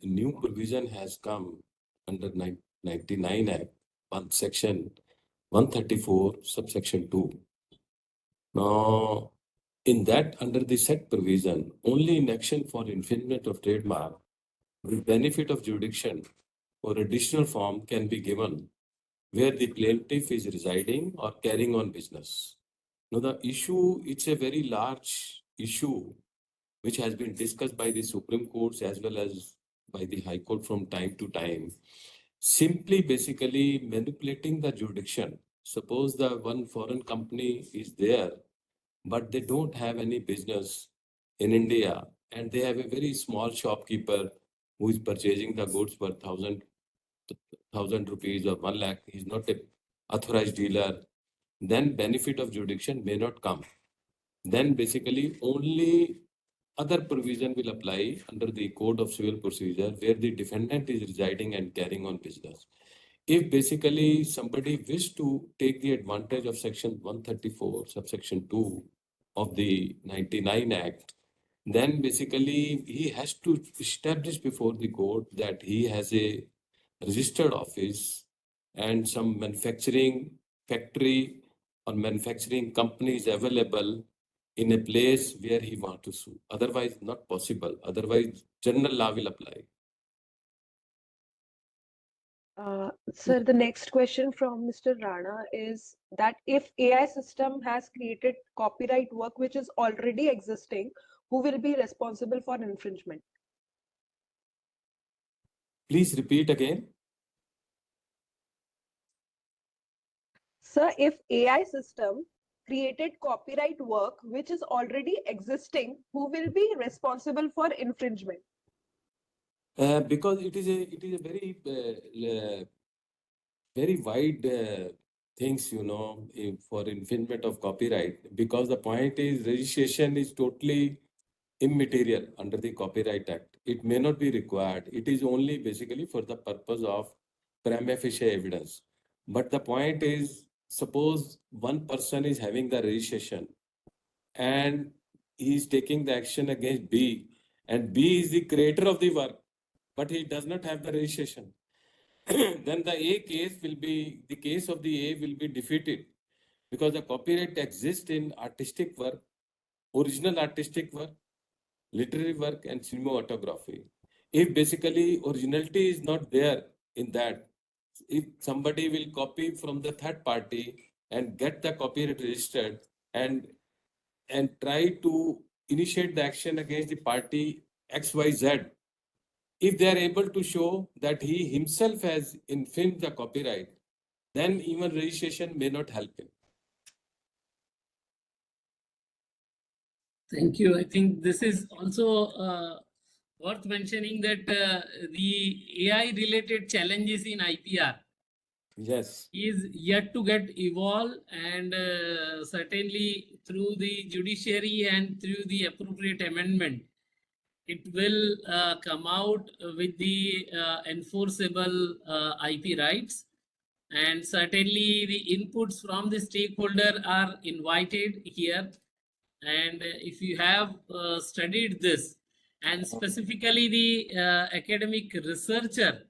new provision has come under 99 Act, section 134, subsection 2. Now, in that, under the said provision, only in action for infringement of trademark, with benefit of jurisdiction or additional form can be given where the plaintiff is residing or carrying on business. Now, the issue, it's a very large issue which has been discussed by the Supreme Courts as well as by the High Court from time to time. Simply, basically manipulating the jurisdiction. Suppose the one foreign company is there, but they don't have any business in India, and they have a very small shopkeeper who is purchasing the goods for 1,000 rupees or 1 lakh. He's not an authorized dealer. Then benefit of jurisdiction may not come. Then basically only other provision will apply under the Code of Civil Procedure where the defendant is residing and carrying on business. if basically somebody wish to take the advantage of section 134, subsection 2 of the 99 Act, then basically he has to establish before the court that he has a registered office and some manufacturing factory or manufacturing company is available in a place where he wants to sue. Otherwise, not possible. Otherwise, general law will apply. Sir, the next question from Mr. Rana is that if AI system has created copyright work which is already existing, who will be responsible for infringement? Please repeat again. Sir, if AI system created copyright work which is already existing, who will be responsible for infringement? Because it is a very wide things, for infringement of copyright. Because the point is registration is totally immaterial under the Copyright Act. It may not be required. It is only basically for the purpose of prima facie evidence. But the point is, suppose one person is having the registration and he is taking the action against B, and B is the creator of the work, but he does not have the registration. Then the A case will be, the case of the A will be defeated because the copyright exists in artistic work, original artistic work, literary work, and cinematography. If basically originality is not there in that, if somebody will copy from the third party and get the copyright registered and try to initiate the action against the party XYZ, if they are able to show that he himself has infringed the copyright, then even registration may not help him. Thank you. I think this is also worth mentioning that the AI related challenges in IPR Yes. is yet to get evolved, and certainly through the judiciary and through the appropriate amendment, it will come out with the enforceable IP rights. And certainly the inputs from the stakeholder are invited here. And if you have studied this, and specifically the academic researcher,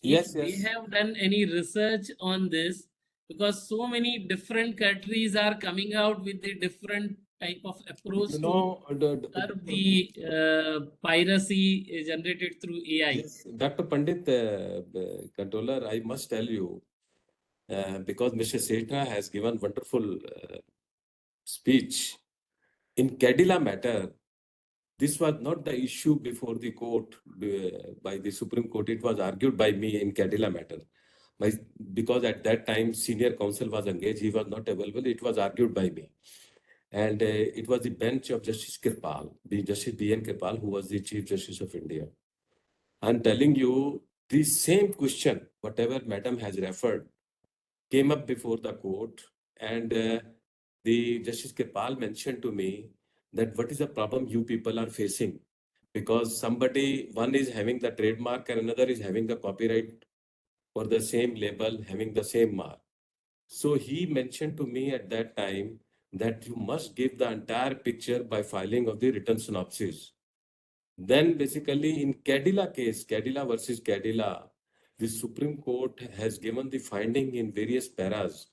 Yes, if they have done any research on this, because so many different countries are coming out with the different type of approach to curb the piracy generated through AI. Yes, Dr. Pandit, controller, I must tell you, because Mr. Sethana has given wonderful speech. In Cadilla matter, this was not the issue before the court, by the Supreme Court. It was argued by me in Cadilla matter. Because at that time, senior counsel was engaged, he was not available, it was argued by me. And it was the bench of Justice Kirpal, the Justice B.N. Kirpal, who was the Chief Justice of India. I'm telling you, the same question, whatever madam has referred, came up before the court, and the Justice Kirpal mentioned to me that what is the problem you people are facing? Because one is having the trademark and another is having the copyright for the same label, having the same mark. So he mentioned to me at that time that you must give the entire picture by filing of the written synopsis. Then basically in Cadilla case, Cadilla versus Cadilla, the Supreme Court has given the finding in various paras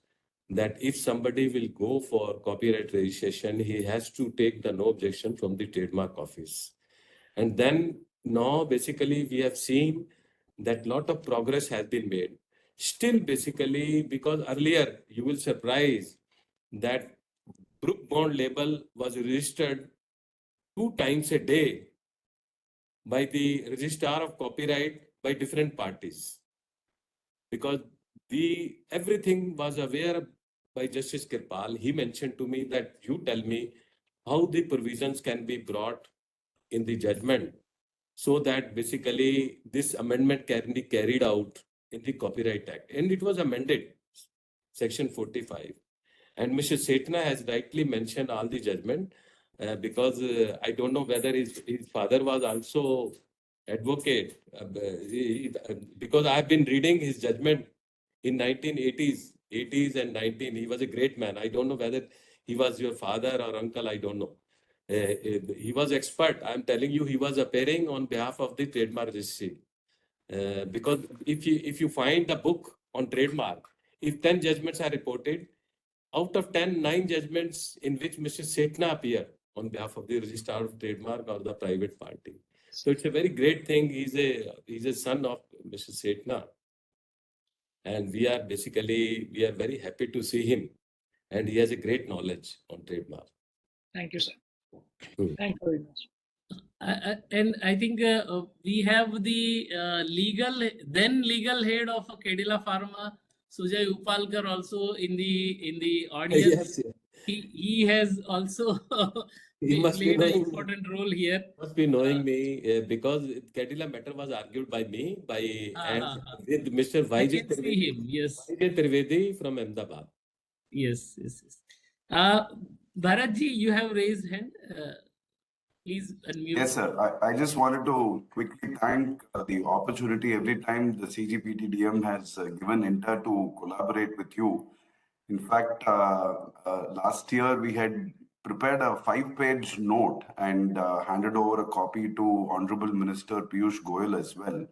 that if somebody will go for copyright registration, he has to take the no objection from the trademark office. And then now basically we have seen that lot of progress has been made. Still basically, because earlier you will surprise that Brook Bond label was registered 2 times a day by the Registrar of Copyright by different parties. Because everything was aware by Justice Kirpal. He mentioned to me that you tell me how the provisions can be brought in the judgment so that basically this amendment can be carried out in the Copyright Act. And it was amended, Section 45. And Mr. Sethana has rightly mentioned all the judgment because I don't know whether his father was also advocate, because I've been reading his judgment in 1980s, 80s and 19. He was a great man. I don't know whether he was your father or uncle. I don't know. He was expert. I'm telling you, he was appearing on behalf of the trademark registry. Because if you find the book on trademark, if 10 judgments are reported, out of 10, 9 judgments in which Mr. Sethana appear on behalf of the registrar of trademark or the private party. So it's a very great thing. He's a son of Mr. Sethana. And we are very happy to see him. And he has a great knowledge on trademark. Thank you, sir. Hmm. Thank you very much. And I think we have the then legal head of Kedila Pharma, Sujay Upalkar, also in the audience. Yes, yes. He has also He must be played an knowing, important role here. must be knowing me because Kedila matter was argued by me and with Mr. I Vijay can see him. Yes. Trivedi from Ahmedabad. Yes. Bharath ji, you have raised hand. Please unmute. Yes, sir. I just wanted to quickly thank the opportunity every time the CGPTDM has given INTA to collaborate with you. In fact, last year we had prepared a 5-page note and handed over a copy to Honorable Minister Piyush Goyal as well.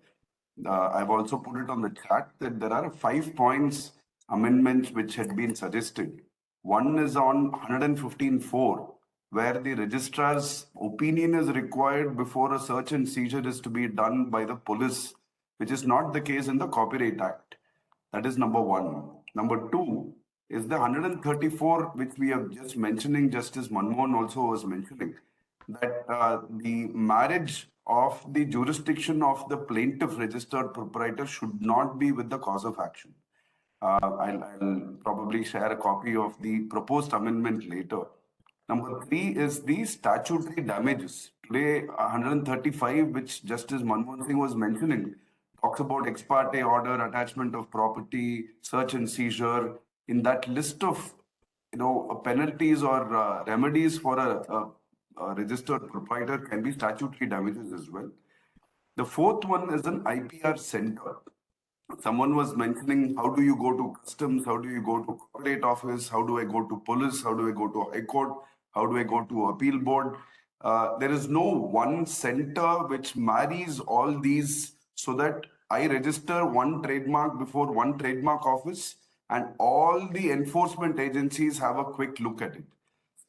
I've also put it on the chat that there are 5 points amendments which had been suggested. One is on 115.4, where the registrar's opinion is required before a search and seizure is to be done by the police, which is not the case in the Copyright Act. That is number one. Number two is the 134, which we are just mentioning, Justice Manmohan also was mentioning, that the marriage of the jurisdiction of the plaintiff registered proprietor should not be with the cause of action. I'll probably share a copy of the proposed amendment later. Number three is the statutory damages. Today, 135, which Justice Manmohan Singh was mentioning, talks about ex parte order, attachment of property, search and seizure. In that list of penalties or remedies for a registered proprietor can be statutory damages as well. The fourth one is an IPR center. Someone was mentioning, how do you go to customs? How do you go to corporate office? How do I go to police? How do I go to high court? How do I go to appeal board? There is no one center which marries all these so that I register one trademark before one trademark office and all the enforcement agencies have a quick look at it.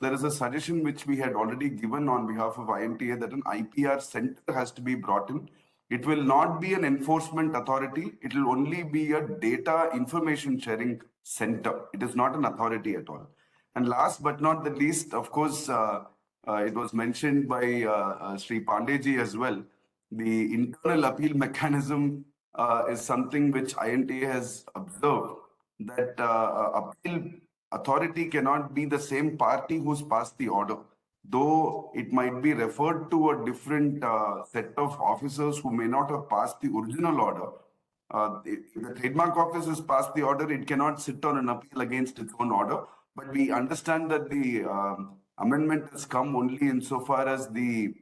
There is a suggestion which we had already given on behalf of INTA that an IPR center has to be brought in. It will not be an enforcement authority. It will only be a data information sharing center. It is not an authority at all. And last but not the least, of course, it was mentioned by Sri Pandey ji as well. The internal appeal mechanism is something which INTA has observed, that appeal authority cannot be the same party who's passed the order. Though it might be referred to a different set of officers who may not have passed the original order. If the trademark office has passed the order, it cannot sit on an appeal against its own order. But we understand that the amendment has come only insofar as the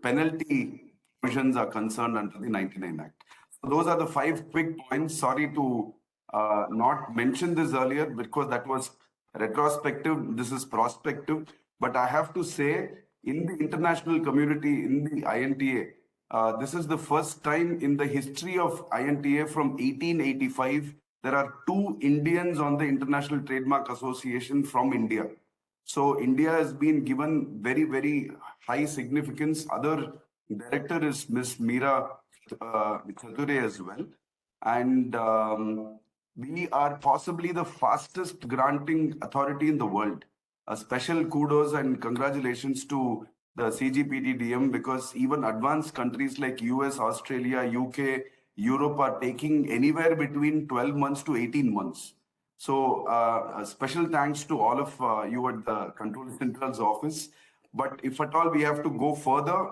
penalty provisions are concerned under the 99 Act. So those are the 5 quick points. Sorry to not mention this earlier because that was retrospective. This is prospective. But I have to say, in the international community, in the INTA, this is the first time in the history of INTA from 1885, there are 2 Indians on the International Trademark Association from India. So India has been given very, very high significance. Other director is Miss Meera Chature as well. And we are possibly the fastest granting authority in the world. A special kudos and congratulations to the CGPTDM because even advanced countries like US, Australia, UK, Europe are taking anywhere between 12 months to 18 months. So a special thanks to all of you at the Control Central's office. But if at all we have to go further,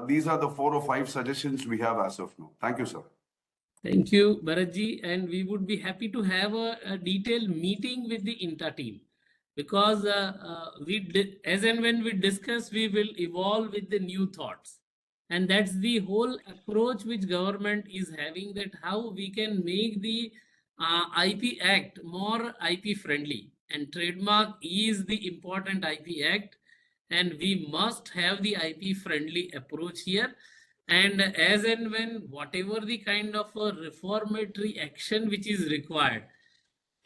these are the 4 or 5 suggestions we have as of now. Thank you, sir. Thank you, Bharatji. And we would be happy to have a detailed meeting with the INTA team because as and when we discuss, we will evolve with the new thoughts. And that's the whole approach which government is having, that how we can make the IP Act more IP friendly. And trademark is the important IP Act, and we must have the IP friendly approach here. And as and when whatever the kind of a reformatory action which is required,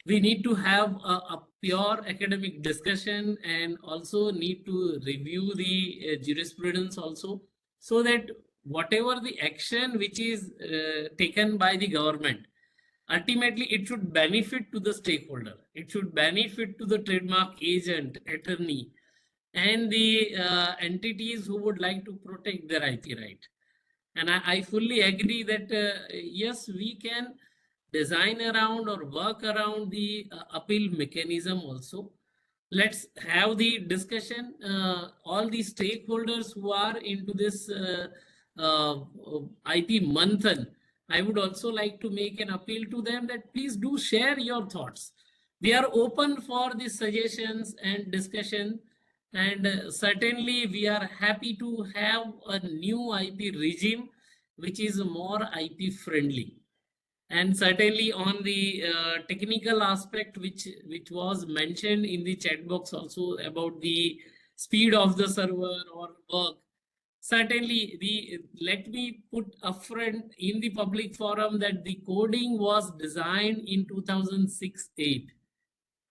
we need to have a pure academic discussion, and also need to review the jurisprudence also, so that whatever the action which is taken by the government, ultimately it should benefit to the stakeholder, it should benefit to the trademark agent, attorney, and the entities who would like to protect their IP right. And I fully agree that yes, we can design around or work around the appeal mechanism also. Let's have the discussion. All the stakeholders who are into this IP Manthan, I would also like to make an appeal to them that please do share your thoughts. We are open for the suggestions and discussion, and certainly we are happy to have a new IP regime which is more IP friendly. And certainly on the technical aspect which was mentioned in the chat box also about the speed of the server or work, certainly let me put upfront in the public forum that the coding was designed in 2006-8.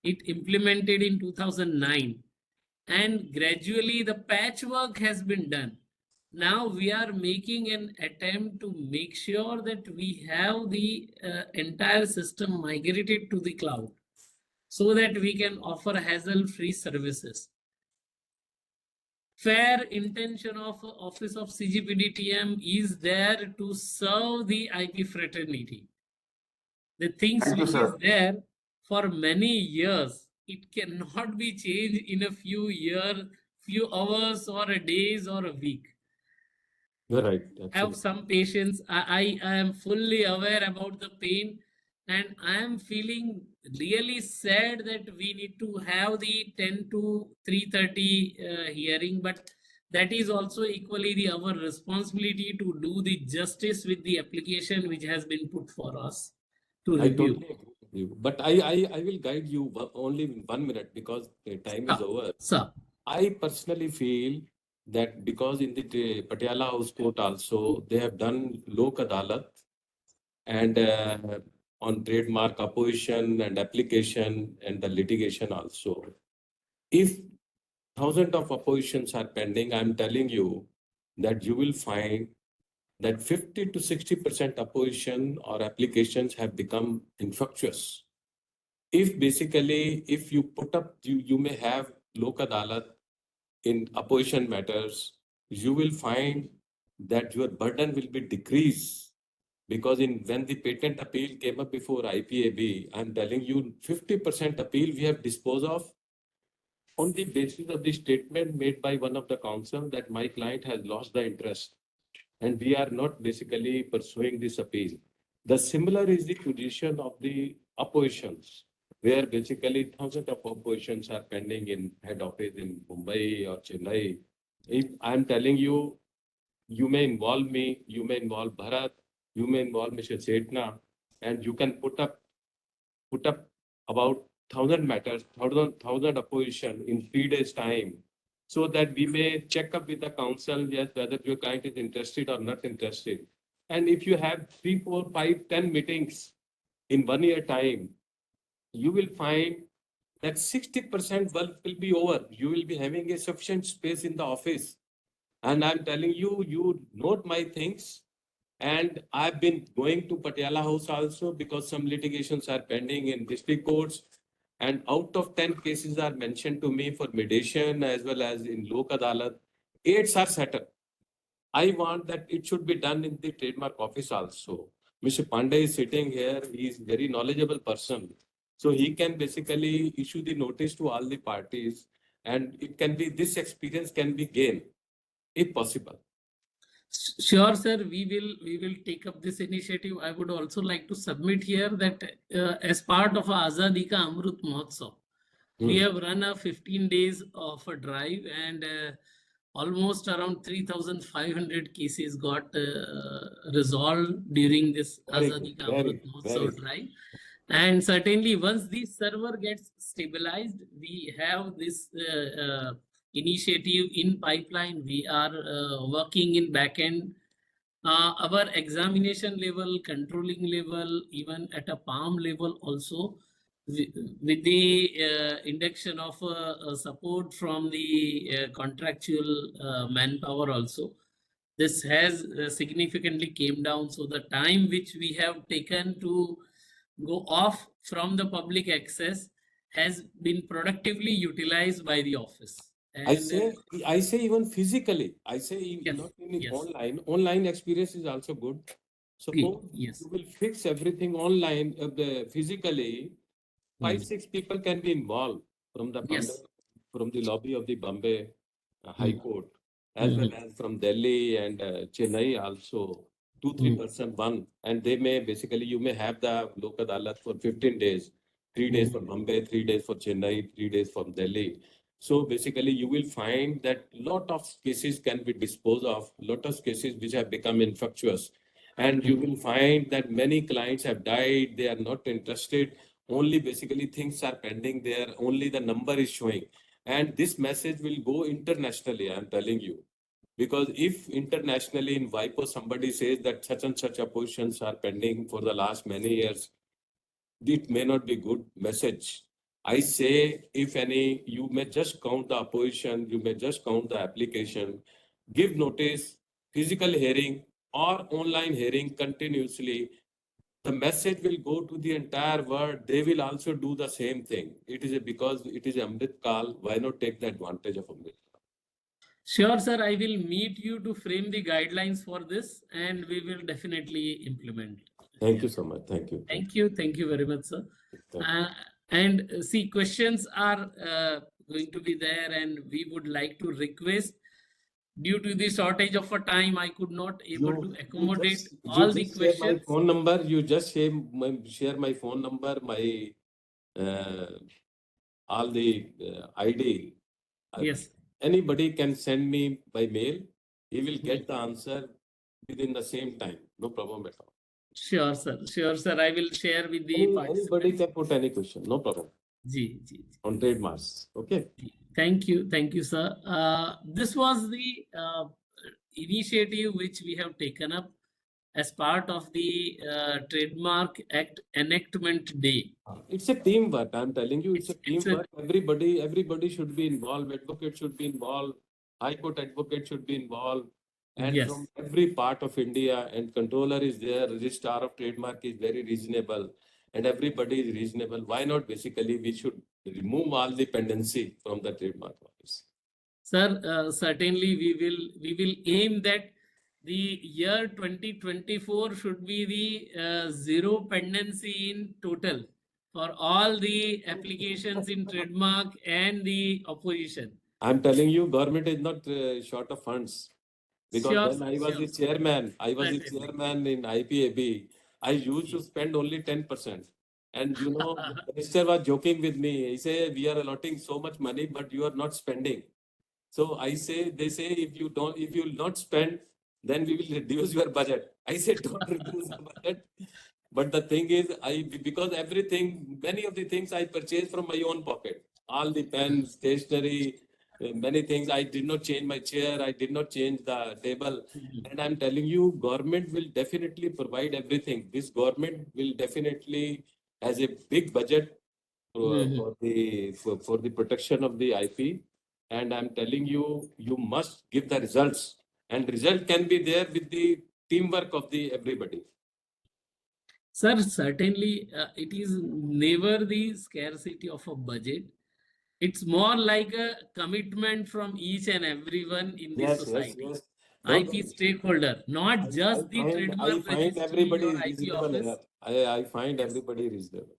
It implemented in 2009, and gradually the patchwork has been done. Now we are making an attempt to make sure that we have the entire system migrated to the cloud, so that we can offer hassle-free services. Fair intention of Office of CGPD-TM is there to serve the IP fraternity. The things Thank you, which is sir. there for many years, it cannot be changed in a few years, few hours, or a days, or a week. You're right. Have Absolutely. some patience. I am fully aware about the pain, and I am feeling really sad that we need to have the 10 to 3:30 hearing, but that is also equally our responsibility to do the justice with the application which has been put for us to I review. totally agree with you. But I will guide you only in 1 minute because the time is over. Sir. I personally feel that because in the Patiala House Court also, they have done Lok Adalat and on trademark opposition and application and the litigation also. If thousands of oppositions are pending, I'm telling you that you will find that 50 to 60% opposition or applications have become infructuous. If basically, if you put up, you may have Lok Adalat in opposition matters, you will find that your burden will be decreased, because when the patent appeal came up before IPAB, I'm telling you 50% appeal we have disposed of on the basis of the statement made by one of the counsel that my client has lost the interest and we are not basically pursuing this appeal. The similar is the position of the oppositions, where basically thousands of oppositions are pending in head office in Mumbai or Chennai. If I'm telling you, you may involve me, you may involve Bharath, you may involve Mr. Sethana, and you can put up about 1,000 matters, 1,000 opposition in 3 days' time, so that we may check up with the council, yes, whether your client is interested or not interested. And if you have 3, 4, 5, 10 meetings in 1 year time, you will find that 60% work will be over. You will be having a sufficient space in the office. And I'm telling you, you note my things. And I've been going to Patiala House also because some litigations are pending in district courts. And out of 10 cases are mentioned to me for mediation as well as in Lok Adalat, 8 are settled. I want that it should be done in the trademark office also. Mr. Pandey is sitting here. He is very knowledgeable person. So he can basically issue the notice to all the parties, and it can be, this experience can be gained if possible. Sure, sir. We will take up this initiative. I would also like to submit here that as part of Azadi Ka Amrut Mahotsav, we have run a 15 days of a drive, and almost around 3,500 cases got resolved during this Very Azadi good, Ka Amrit very Mahotsav good. drive. And certainly, once this server gets stabilized, we have this initiative in pipeline. We are working in backend. Our examination level, controlling level, even at a palm level also, with the induction of support from the contractual manpower also, this has significantly came down. So the time which we have taken to go off from the public access has been productively utilized by the office. I And say even physically. I say yes, not in yes, online. Online experience is also good. Suppose yes. you will fix everything online, physically. Mm. 5-6 people can be involved from the Bombay, Yes. from the lobby of the Bombay High Mm. Court, as well Mhm. as from Delhi and Chennai also. 2-3 person one, and they may basically you may have the Lok Adalat for 15 days, 3 days for Bombay, 3 days for Chennai, 3 days from Delhi. So basically, you will find that lot of cases can be disposed of, lot of cases which have become infectious, and you will find that many clients have died. They are not interested. Only basically things are pending there. Only the number is showing, and this message will go internationally. I am telling you. Because if internationally in WIPO somebody says that such and such oppositions are pending for the last many years, it may not be good message. I say, if any, you may just count the opposition, you may just count the application, give notice, physical hearing or online hearing continuously. The message will go to the entire world. They will also do the same thing. It is because it is Amrit Kal. Why not take the advantage of Amrit? Sure, sir. I will meet you to frame the guidelines for this, and we will definitely implement. Thank you so much. Thank you. Thank you. Thank you very much, sir. Thank you. And see, questions are going to be there, and we would like to request. Due to the shortage of a time, I could not able to accommodate all the Share my questions. phone number. You just share my phone number, my all the ID. Yes. Anybody can send me by mail. He will get the answer within the same time. No problem at all. Sure, sir. Sure, sir. I will share with the Anybody participants. can put any question. No problem. Ji, ji, ji. On trademarks. Okay. Thank you, sir. This was the initiative which we have taken up as part of the Trademark Act Enactment Day. It's a teamwork. I'm telling you, it's a It's teamwork. Everybody should be involved. Advocate should be involved. High Court advocate should be involved. And Yes. from every part of India, and controller is there, registrar of trademark is very reasonable, and everybody is reasonable. Why not? Basically, we should remove all the pendency from the trademark office. Sir, certainly we will aim that the year 2024 should be the zero pendency in total for all the applications in trademark and the opposition. I'm telling you, government is not short of funds. Because Sure, when I was sure. the chairman, Certainly. in IPAB, I used to spend only 10%. And you know, the minister was joking with me. He said, we are allotting so much money, but you are not spending. So they say, if you will not spend, then we will reduce your budget. I said, don't reduce the budget. But the thing is, because many of the things I purchased from my own pocket, all the pens, stationery, many things. I did not change my chair. I did not change the table. And I'm telling you, government will definitely provide everything. This government will definitely has a big budget for the protection of the IP. And I'm telling you, you must give the results. And result can be there with the teamwork of the everybody. Sir, certainly it is never the scarcity of a budget. It's more like a commitment from each and everyone in the society. Yes. IP stakeholder, not just the I trademark find registry everybody or is IP reasonable office. here. I find Yes. everybody reasonable.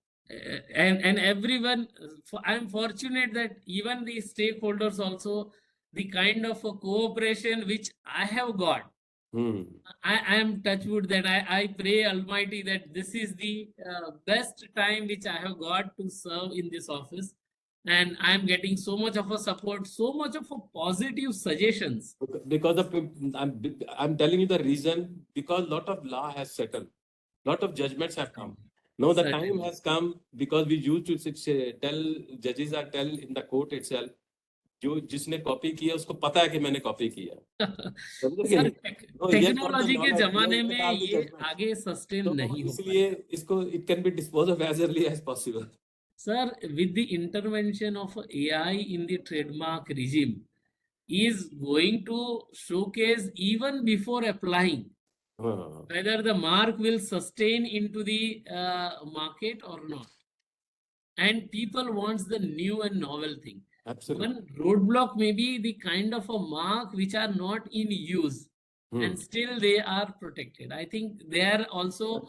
And everyone, I'm fortunate that even the stakeholders also, the kind of a cooperation which I have got, I am touched wood that I pray Almighty that this is the best time which I have got to serve in this office. and I'm getting so much of a support, so much of a positive suggestions. Because of, I'm telling you the reason, because lot of law has settled, lot of judgments have come. Now the time Certainly. has come, because we used to tell, judges are tell in the court itself, जो जिसने copy किया उसको पता है कि मैंने copy किया. समझे कि सर, नहीं? No, he has got the technology के knowledge, he जमाने has में got all the ये judgments. आगे सस्टेन तो नहीं हो इसलिए पाएगा. इसको it can be disposed of as early as possible. Sir, with the intervention of AI in the trademark regime, is going to showcase even before applying whether the mark will sustain into the market or not. And people wants the new and novel thing. Absolutely. One roadblock may be the kind of a mark which are not in use and still they are protected. I think there also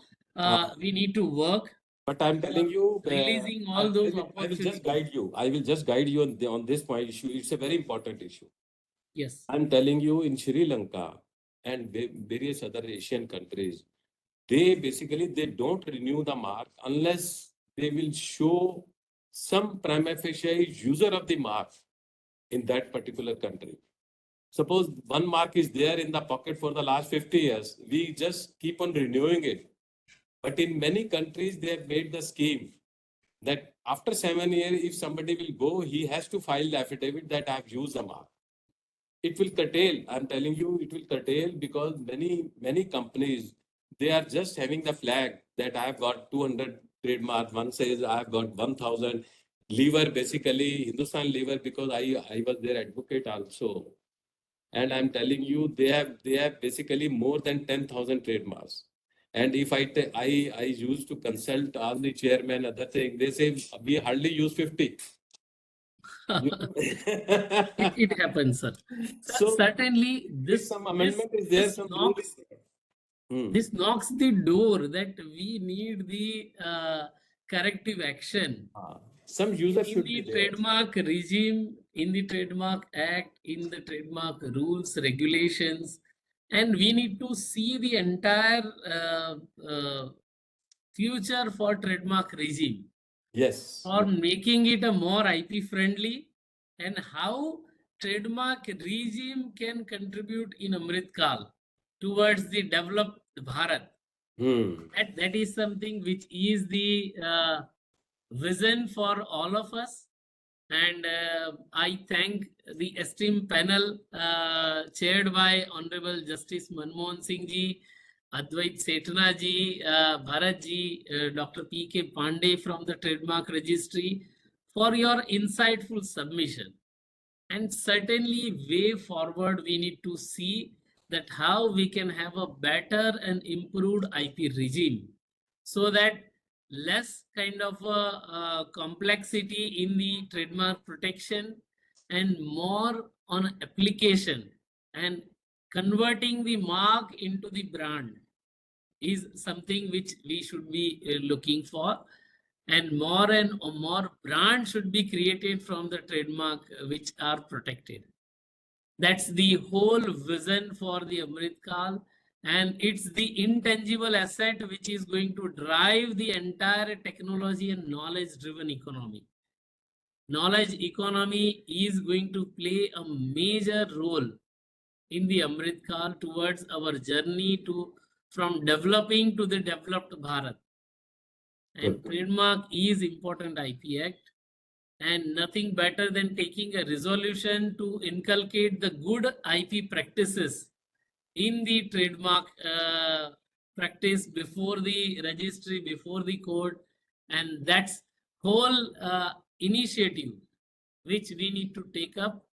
we need to work. But I'm telling you, releasing all those I will opportunities. just guide you. I will just guide you on this point issue. It's a very important issue. Yes. I'm telling you, in Sri Lanka and various other Asian countries, they basically they don't renew the mark unless they will show some prima facie user of the mark in that particular country. Suppose one mark is there in the pocket for the last 50 years, we just keep on renewing it. But in many countries, they have made the scheme that after 7 years, if somebody will go, he has to file the affidavit that I have used the mark. It will curtail, I'm telling you, it will curtail, because many companies, they are just having the flag that I have got 200 trademarks. One says I have got 1,000. Lever, basically, Hindustan Lever, because I was their advocate also. And I'm telling you, they have basically more than 10,000 trademarks. And if I used to consult all the chairmen, other thing, they say we hardly use 50. It happens, sir. So certainly, this some amendment is there, this some rule knocks, is there. this knocks the door that we need the corrective action. Some user In should the be there. trademark regime, in the trademark act, in the trademark rules, regulations, and we need to see the entire future for trademark regime. Yes. For making it a more IP friendly, and how trademark regime can contribute in Amrit Kal towards the developed Bharat. That is something which is the vision for all of us. And I thank the esteemed panel chaired by Honorable Justice Manmohan Singh ji, Advait Sethana ji, Bharath ji, Dr. P.K. Pandey from the Trademark Registry for your insightful submission. And certainly way forward we need to see that how we can have a better and improved IP regime so that less kind of a complexity in the trademark protection and more on application and converting the mark into the brand is something which we should be looking for, and more brand should be created from the trademark which are protected. That's the whole vision for the Amrit Kal, and it's the intangible asset which is going to drive the entire technology and knowledge driven economy. Knowledge economy is going to play a major role in the Amrit Kal towards our journey from developing to the developed Bharat. And trademark is important IP Act, and nothing better than taking a resolution to inculcate the good IP practices in the trademark practice before the registry, before the court, and that's whole initiative which we need to take up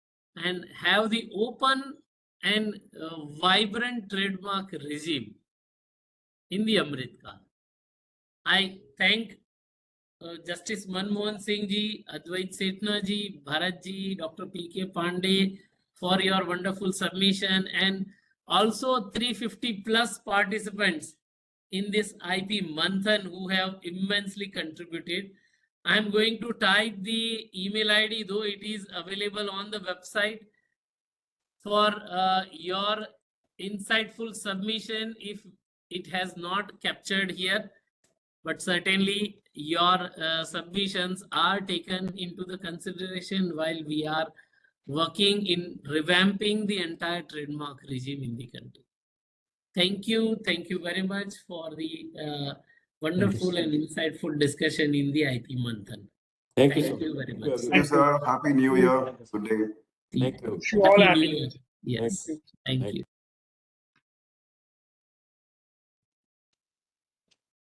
and have the open and vibrant trademark regime in the Amrit Kal. I thank Justice Manmohan Singh ji, Advait Sethana ji, Bharath ji, Dr. P.K. Pandey for your wonderful submission, and also 350 plus participants in this IP Manthan who have immensely contributed. I'm going to type the email ID, though it is available on the website, for your insightful submission if it has not captured here. but certainly your submissions are taken into the consideration while we are working in revamping the entire trademark regime in the country. Thank you very much for the wonderful and insightful discussion in the IP Manthan. Thank Thank you. you very much. Thank you, sir. Happy New Year. Good day. Thank you. Wish you all Happy happy New New Year. Year. Yes, thank you.